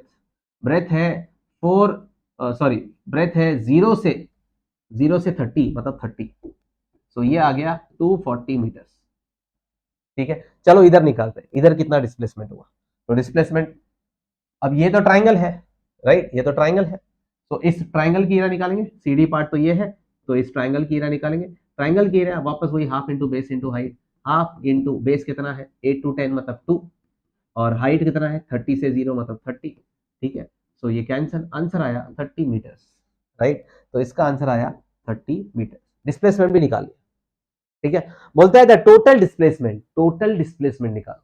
ब्रेथ है 4, सॉरी ब्रेथ है 0 से 30 मतलब 30। सो ये आ गया 240 मीटर्स, ठीक है। चलो इधर निकालते हैं, इधर कितना डिस्प्लेसमेंट हुआ। तो डिस्प्लेसमेंट, अब ये तो ट्राइंगल है, राइट, ये तो ट्राइंगल है। तो इस ट्राइंगल की एरिया निकालेंगे, सीडी पार्ट तो ये है, तो इस ट्राइंगल की एरिया निकालेंगे। ट्राइंगल की एरिया वापस वही half into base into height. Half into base कितना है 8 टू 10 मतलब 2, और हाइट कितना है 30 से 0 मतलब 30, ठीक है। सो ये कैंसल, आंसर आया 30 मीटर्स, राइट। तो इसका आंसर आया 30 मीटर। डिस्प्लेसमेंट भी निकाल लिया, ठीक है। बोलता है द टोटल डिस्प्लेसमेंट निकालो।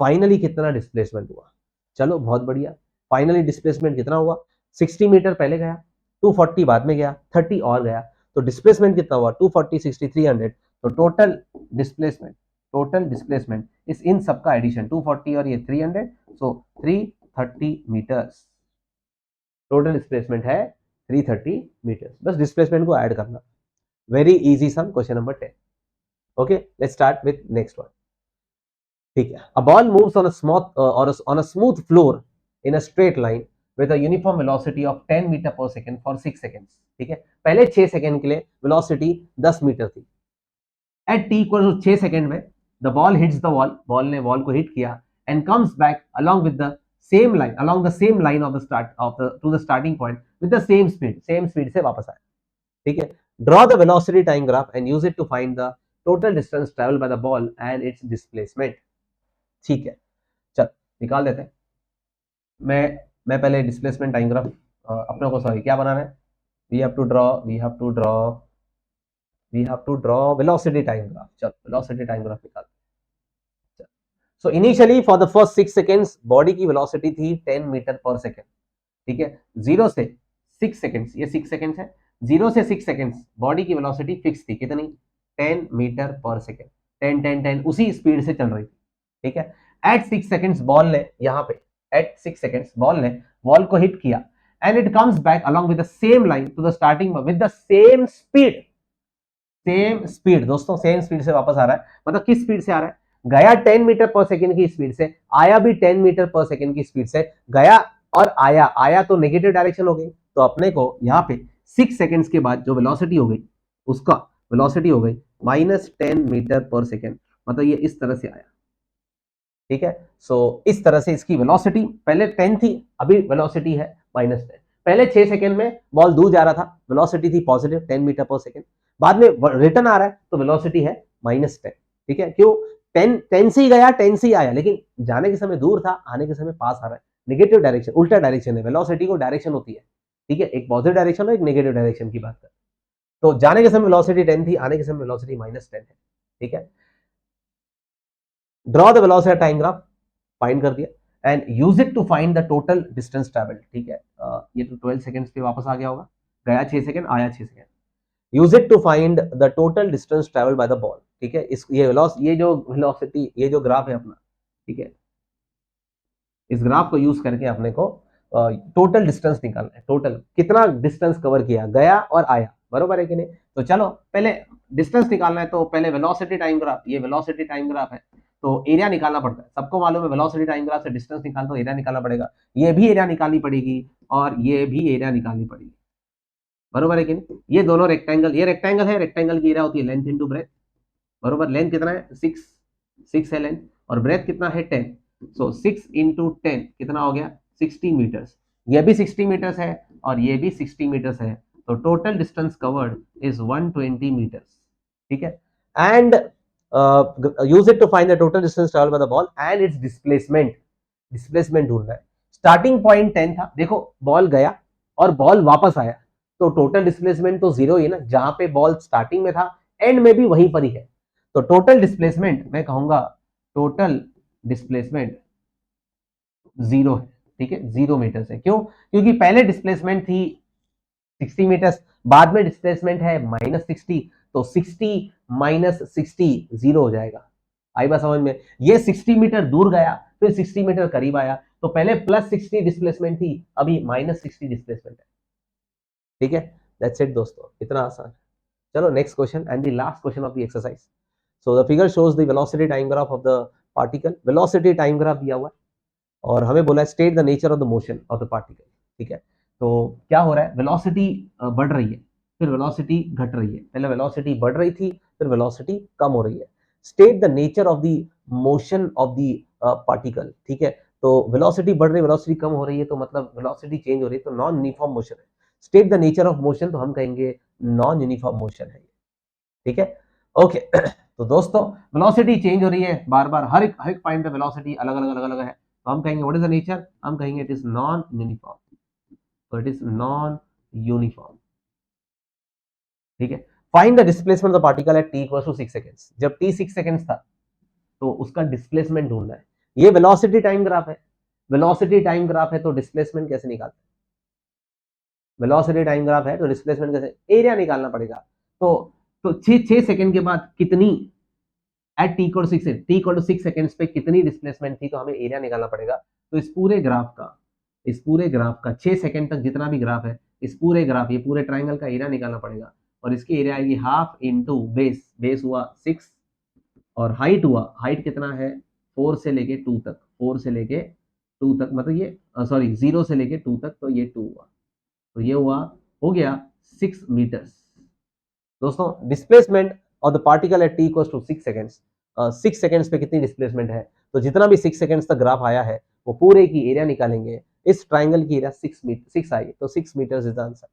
फाइनली कितना डिस्प्लेसमेंट हुआ, चलो बहुत बढ़िया। फाइनली डिस्प्लेसमेंट कितना हुआ, 60 मीटर पहले गया, 240 बाद में गया, 30 और गया, तो डिस्प्लेसमेंट कितना हुआ 240 60 300। तो टोटल डिस्प्लेसमेंट इस इन सब का एडिशन 240 और ये 300, सो 330 मीटर्स। टोटल डिस्प्लेसमेंट है 330 मीटर्स, बस डिस्प्लेसमेंट को ऐड करना। Very easy sum, question number 10। Okay, let's start with next one, ठीक है। A ball moves on a smooth floor in a straight line with a uniform velocity of 10 metre per second for 6 seconds, ठीक है। पहले 6 second के लिए velocity 10 metre थी। At T equal to 6 second में the ball hits the wall, ball ने wall को hit किया, and comes back along with the same line of the start of the to the starting point with the same speed से वापस आया, ठीक है। Draw the velocity time graph and use it to find the total distance travel by the ball and its displacement, ठीक है। चल निकाल देते हैं। मैं पहले डिस्प्लेसमेंट टाइम ग्राफ अपने को, सॉरी क्या बनाना है, we have to draw velocity time graph. चल वेलोसिटी टाइम ग्राफ निकाल। So initially for the first 6 seconds body की वेलोसिटी थी 10 मीटर पर सेकंड, ठीक है। 0 से 6 सेकंड्स, ये 6 सेकंड्स है, 0 से 6 सेकंड्स बॉडी की वेलोसिटी फिक्स थी, कितनी 10 मीटर पर सेकंड, 10 10 10 उसी स्पीड से चल रही थी, ठीक है। एट 6 सेकंड्स बॉल ने यहाँ पे एट 6 सेकंड्स बॉल ने वॉल को हिट किया, and it comes back along with the same line to the starting with the same speed दोस्तों, सेम स्पीड से वापस आ रहा है। मतलब किस स्पीड से आ रहा है, गया 10 मीटर पर सेकंड की स्पीड से, आया भी 10 मीटर पर सेकंड की स्पीड से, गया और आया तो नेगेटिव डायरेक्शन हो गई। तो अपने को यहाँ पे 6 सेकंड्स के बाद जो वेलोसिटी हो गई, उसका वेलोसिटी हो गई -10 मीटर पर सेकंड, मतलब ये इस तरह से आया, ठीक है। सो इस तरह से इसकी वेलोसिटी पहले 10 थी, अभी वेलोसिटी है -10। पहले 6 सेकंड में बॉल दूर जा रहा था, वेलोसिटी थी पॉजिटिव 10 मीटर पर सेकंड, बाद में रिटर्न आ रहा है तो वेलोसिटी है -10, ठीक है। क्यों, 10 से ही गया 10 से ही आया, लेकिन जाने के समय दूर था, आने के समय पास आ रहा है, नेगेटिव डायरेक्शन, उल्टा डायरेक्शन है। वेलोसिटी को डायरेक्शन होती है, ठीक है, एक पॉजिटिव डायरेक्शन और एक नेगेटिव डायरेक्शन की बात कर। तो जाने के समय वेलोसिटी 10 थी, आने के समय वेलोसिटी -10 है, ठीक है। Draw the velocity time graph, find कर दिया, and use it to find the total distance travel, ठीक है। ये तो 12 सेकंड्स पे वापस आ गया होगा, गया 6 सेकंड, आया 6 second. Use it to find the total distance travel by the ball, ठीक है। इस ये जो वेलोसिटी, ये जो ग्राफ है अपना, ठीक है, इस ग्राफ को यूज करके अपने को टोटल डिस्टेंस निकालना है। टोटल कितना डिस्टेंस कवर किया, गया और आया, बरोबर है कि नहीं। तो चलो पहले डिस्टेंस निकालना है, तो पहले वेलोसिटी टाइम ग्राफ, ये वेलोसिटी टाइम ग्राफ है, तो एरिया निकालना पड़ता है। सबको मालूम है वेलोसिटी टाइम ग्राफ से डिस्टेंस निकाल तो एरिया निकालना पड़ेगा, ये भी एरिया निकालनी पड़ेगी और ये भी एरिया निकालनी पड़ेगी। बरोबर है कि नहीं? ये दोनों रेक्टेंगल, ये रेक्टेंगल है, रेक्टेंगल की एरिया होती है लेंथ इंटू ब्रेथ, बरोबर। लेंथ कितना है 6 है लेंथ, और ब्रेथ कितना है 10। सो 6 इंटू 10 कितना हो गया 60 मीटर्स। ये भी 60 मीटर्स है और ये भी 60 मीटर्स है, तो total distance covered is 120 meters, ठीक है। And use it to find the total distance travel by the ball and its displacement. Displacement ढूंढना है। स्टार्टिंग पॉइंट 10 था, देखो बॉल गया और बॉल वापस आया, तो टोटल डिस्प्लेसमेंट तो जीरो ही ना, जहां पे बॉल स्टार्टिंग में था एंड में भी वहीं पर ही है। तो टोटल डिस्प्लेसमेंट मैं कहूंगा टोटल डिस्प्लेसमेंट जीरो है, ठीक है, 0 मीटर है। क्यों? क्योंकि पहले डिस्प्लेसमेंट थी 60 मीटर्स, बाद में डिस्प्लेसमेंट है -60, तो 60 -60 जीरो हो जाएगा। आई बात समझ में? ये 60 मीटर दूर गया, फिर 60 मीटर करीब आया, तो पहले +60 डिस्प्लेसमेंट थी, अभी -60 डिस्प्लेसमेंट है, ठीक है। दैट्स इट दोस्तों, इतना आसान। चलो next question and the last question of the exercise. So the figure shows the velocity time graph of the particle. Velocity time graph दिया हुआ है और हमें बोला है state the nature of the motion of the particle, ठीक है। तो क्या हो रहा है, वेलोसिटी बढ़ रही है, फिर वेलोसिटी घट रही है, पहले वेलोसिटी बढ़ रही थी, फिर वेलोसिटी कम हो रही है। State the nature of the motion of the particle, ठीक है। तो वेलोसिटी बढ़ रही है, वेलोसिटी कम हो रही है, तो मतलब वेलोसिटी चेंज हो रही है, तो नॉन यूनिफॉर्म मोशन है। State the nature of motion, तो हम कहेंगे नॉन यूनिफॉर्म मोशन है, ठीक है। ओके तो दोस्तों वेलोसिटी चेंज हो रही है बार बार, हर एक पॉइंट पे वेलोसिटी अलग अलग अलग अलग है, तो हम कहेंगे व्हाट इज द नेचर, हम कहेंगे इट इज नॉन यूनिफॉर्म, तो इट इज नॉन यूनिफॉर्म, ठीक है। Find the displacement of the particle at t equals to 6 seconds. जब t 6 सेकंड्स था तो उसका डिस्प्लेसमेंट ढूंढना है। ये वेलोसिटी टाइम ग्राफ है, वेलोसिटी टाइम ग्राफ है, तो डिस्प्लेसमेंट कैसे निकालते हैं? वेलोसिटी टाइम ग्राफ है तो डिस्प्लेसमेंट कैसे, एरिया निकालना पड़ेगा। तो 6 सेकंड के बाद कितनी, at T equal to 6 seconds पे कितनी डिस्प्लेसमेंट थी, तो हमें एरिया निकालना पड़ेगा। तो इस पूरे ग्राफ का 6 सेकंड तक जितना भी ग्राफ है, इस पूरे ग्राफ, ये पूरे ट्राइंगल का एरिया निकालना पड़ेगा, और इसकी एरिया आएगी हाफ इंटू बेस, बेस हुआ 6, और हाइट हुआ, हाइट कितना है 4 से लेके 2 तक, 4 से लेके 2 तक, मतलब ये सॉरी 0 से लेके 2 तक, तो ये 2 हुआ, तो ये हुआ, हो गया 6 मीटर्स। दोस्तों displacement of the particle at T equals to 6 seconds, 6 seconds पे कितनी डिस्प्लेसमेंट है, तो जितना भी 6 सेकंड्स तक ग्राफ आया है वो पूरे की एरिया निकालेंगे। इस ट्राइंगल की एरिया 6 आई, तो 6 metres is the answer.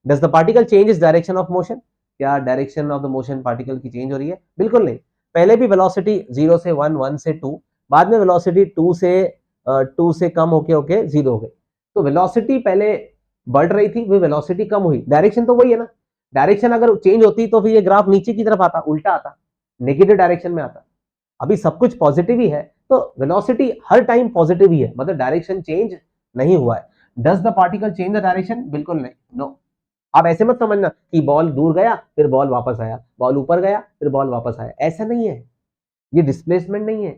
Does the particle change is direction of motion? क्या direction of the motion particle की चेंज हो रही है? बिल्कुल नहीं। पहले भी वेलोसिटी 0 से 1, 1 से 2, बाद में वेलोसिटी 2 से कम होके होके 0 हो गई। तो वेलोसिटी पहले बढ़ रही थी, वो वेलोसिटी कम हुई, डायरेक्शन तो वही है ना। डायरेक्शन अगर चेंज होती तो फिर ये ग्राफ नीचे की तरफ आता, उल्टा आता, नेगेटिव डायरेक्शन में आता। अभी सब कुछ पॉजिटिव ही है, तो वेलोसिटी हर टाइम पॉजिटिव ही है, मतलब डायरेक्शन चेंज नहीं हुआ है। Does the particle change the direction? बिल्कुल नहीं, नो। आप ऐसे मत समझना कि बॉल दूर गया फिर बॉल वापस आया, बॉल ऊपर गया फिर बॉल वापस आया, ऐसा नहीं है। ये डिस्प्लेसमेंट नहीं है।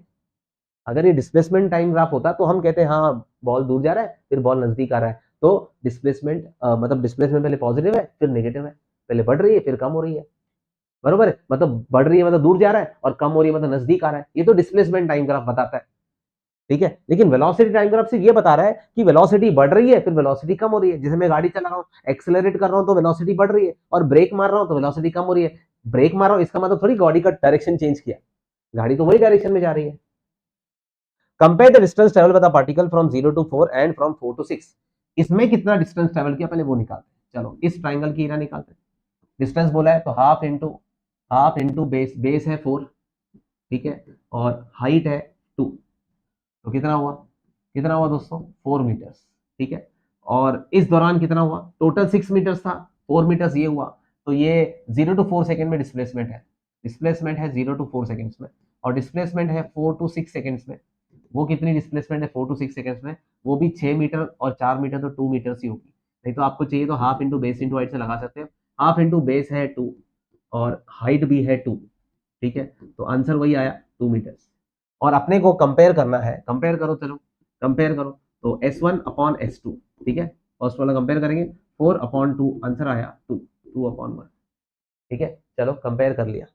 अगर ये डिस्प्लेसमेंट टाइम ग्राफ होता तो हम कहते हैं हाँ बॉल दूर जा रहा है फिर बॉल नजदीक आ रहा है, तो डिस्प्लेसमेंट मतलब डिस्प्लेसमेंट पहले पॉजिटिव है फिर नेगेटिव है, पहले बढ़ रही है फिर कम हो रही है, बरोबर है। मतलब बढ़ रही है मतलब दूर जा रहा है, और कम हो रही है मतलब नजदीक आ रहा है, ये तो डिस्प्लेसमेंट टाइम ग्राफ बताता है, ठीक है। लेकिन वेलोसिटी टाइम ग्राफ सिर्फ ये बता रहा है कि वेलोसिटी बढ़ रही है फिर वेलोसिटी कम हो रही है। जैसे मैं गाड़ी चला रहा हूँ, एक्सेलरेट कर रहा हूँ तो वेलोसिटी बढ़ रही है, और ब्रेक मार रहा हूँ तो वेलोसिटी कम हो रही है। ब्रेक मार रहा हूँ इसका मतलब थोड़ी गाड़ी का डायरेक्शन चेंज किया, गाड़ी तो वही डायरेक्शन में जा रही है। Compare the distance travel by the particle from 0 to 4 and from 4 to 6। इसमें कितना डिस्टेंस ट्रेवल किया पहले वो निकालते हैं। चलो इस ट्राइंगल की एरिया निकालते हैं। डिस्टेंस बोला है तो हाफ इंटू बेस, बेस है 4, ठीक है, और हाइट है 2, तो कितना हुआ दोस्तों 4 मीटर्स, ठीक है। और इस दौरान कितना हुआ, टोटल 6 मीटर्स था, 4 मीटर्स ये हुआ, तो ये 0 to 4 सेकंड में डिस्प्लेसमेंट है 0 to 4 सेकंड्स में, और डिस्प्लेसमेंट है 4 to 6 सेकंड्स में। वो कितनी डिस्प्लेसमेंट है 4 to 6 सेकंड्स में, वो भी 6 मीटर और 4 मीटर, तो 2 मीटर्स ही होगी। नहीं तो आपको चाहिए तो half into base into height से लगा सकते हैं। हाफ इंटू बेस है 2 और हाइट भी है 2, ठीक है, तो आंसर वही आया 2 मीटर्स। और अपने को कंपेयर करना है, कंपेयर करो, चलो कंपेयर करो, तो S1 अपॉन S2, ठीक है, फर्स्ट वाला कंपेयर करेंगे, 4/2 आंसर आया 2/1, ठीक है। चलो कंपेयर कर लिया।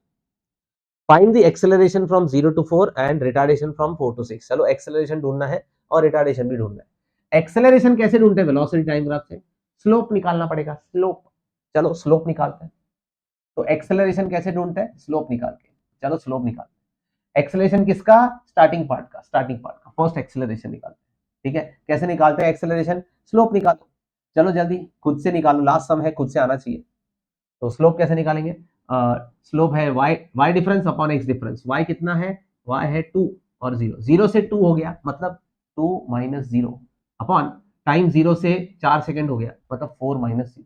Find the acceleration from 0 to 4 and retardation from 4 to 6। चलो एक्सेलरेशन ढूंढना है और रिटार्डेशन भी ढूंढना है। एक्सेलरेशन कैसे ढूंढते हैं, वेलोसिटी टाइम ग्राफ से स्लोप निकालना पड़ेगा, स्लोप। चलो स्लोप निकालते हैं। तो एक्सेलरेशन कैसे ढूंढते हैं? स्लोप निकाल के। चलो स्लोप निकालते हैं। एक्सेलरेशन किसका? स्टार्टिंग पार्ट का, स्टार्टिंग पार्ट का फर्स्ट एक्सेलरेशन निकालते हैं। ठीक है, कैसे निकालते हैं एक्सेलरेशन? स्लोप निकालो। चलो जल्दी खुद से निकालो, लास्ट सम है, खुद से आना चाहिए। तो स्लोप कैसे निकालेंगे? स्लोप है y difference upon x difference. y कितना है? y है 2 और 0, 0 से 2 हो गया मतलब 2 माइनस 0 अपॉन टाइम 0 से 4 सेकंड हो गया मतलब 4 माइनस 0।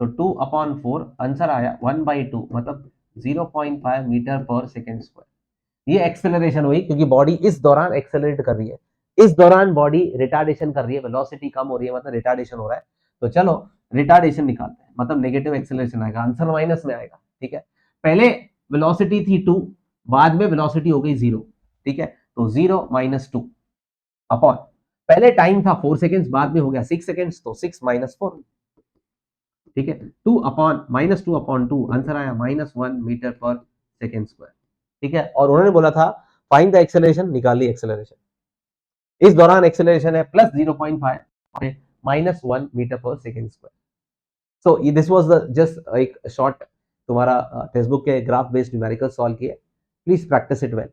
तो 2 अपॉन 4 आंसर आया 1/2 मतलब 0.5 मीटर पर सेकेंड स्क्वायर। ये एक्सेलरेशन हुई क्योंकि बॉडी इस दौरान एक्सेलरेट कर रही है, इस दौरान बॉडी रिटार्डेशन कर रही है, वेलोसिटी कम हो रही है मतलब रिटार्डेशन हो रहा है। तो चलो रिटार्डेशन निकालते हैं, मतलब नेगेटिव एक्सेलरेशन आएगा, आंसर माइनस में आएगा। ठीक है, पहले वेलोसिटी थी 2, बाद में वेलोसिटी हो गई 0। ठीक है, तो 0 माइनस 2 अपॉन पहले टाइम था 4 सेकेंड्स, बाद में हो गया 6 सेकेंड्स, तो 6 माइनस 4। ठीक है, 2 अपॉन माइनस 2 अपॉन 2 आंसर आया -1 मीटर पर सेकेंड स्क्वायर। ठीक है, और उन्होंने बोला था फाइंड द एक्सेलरेशन, निकाल ली एक्सेलरेशन। इस दौरान एक्सेलरेशन है plus 0.5 -1 metre per second square. So this was the just एक शॉर्ट तुम्हारा टेक्स्ट बुक के ग्राफ बेस्ड न्यूमेरिकल सॉल्व किए। Please practice it well.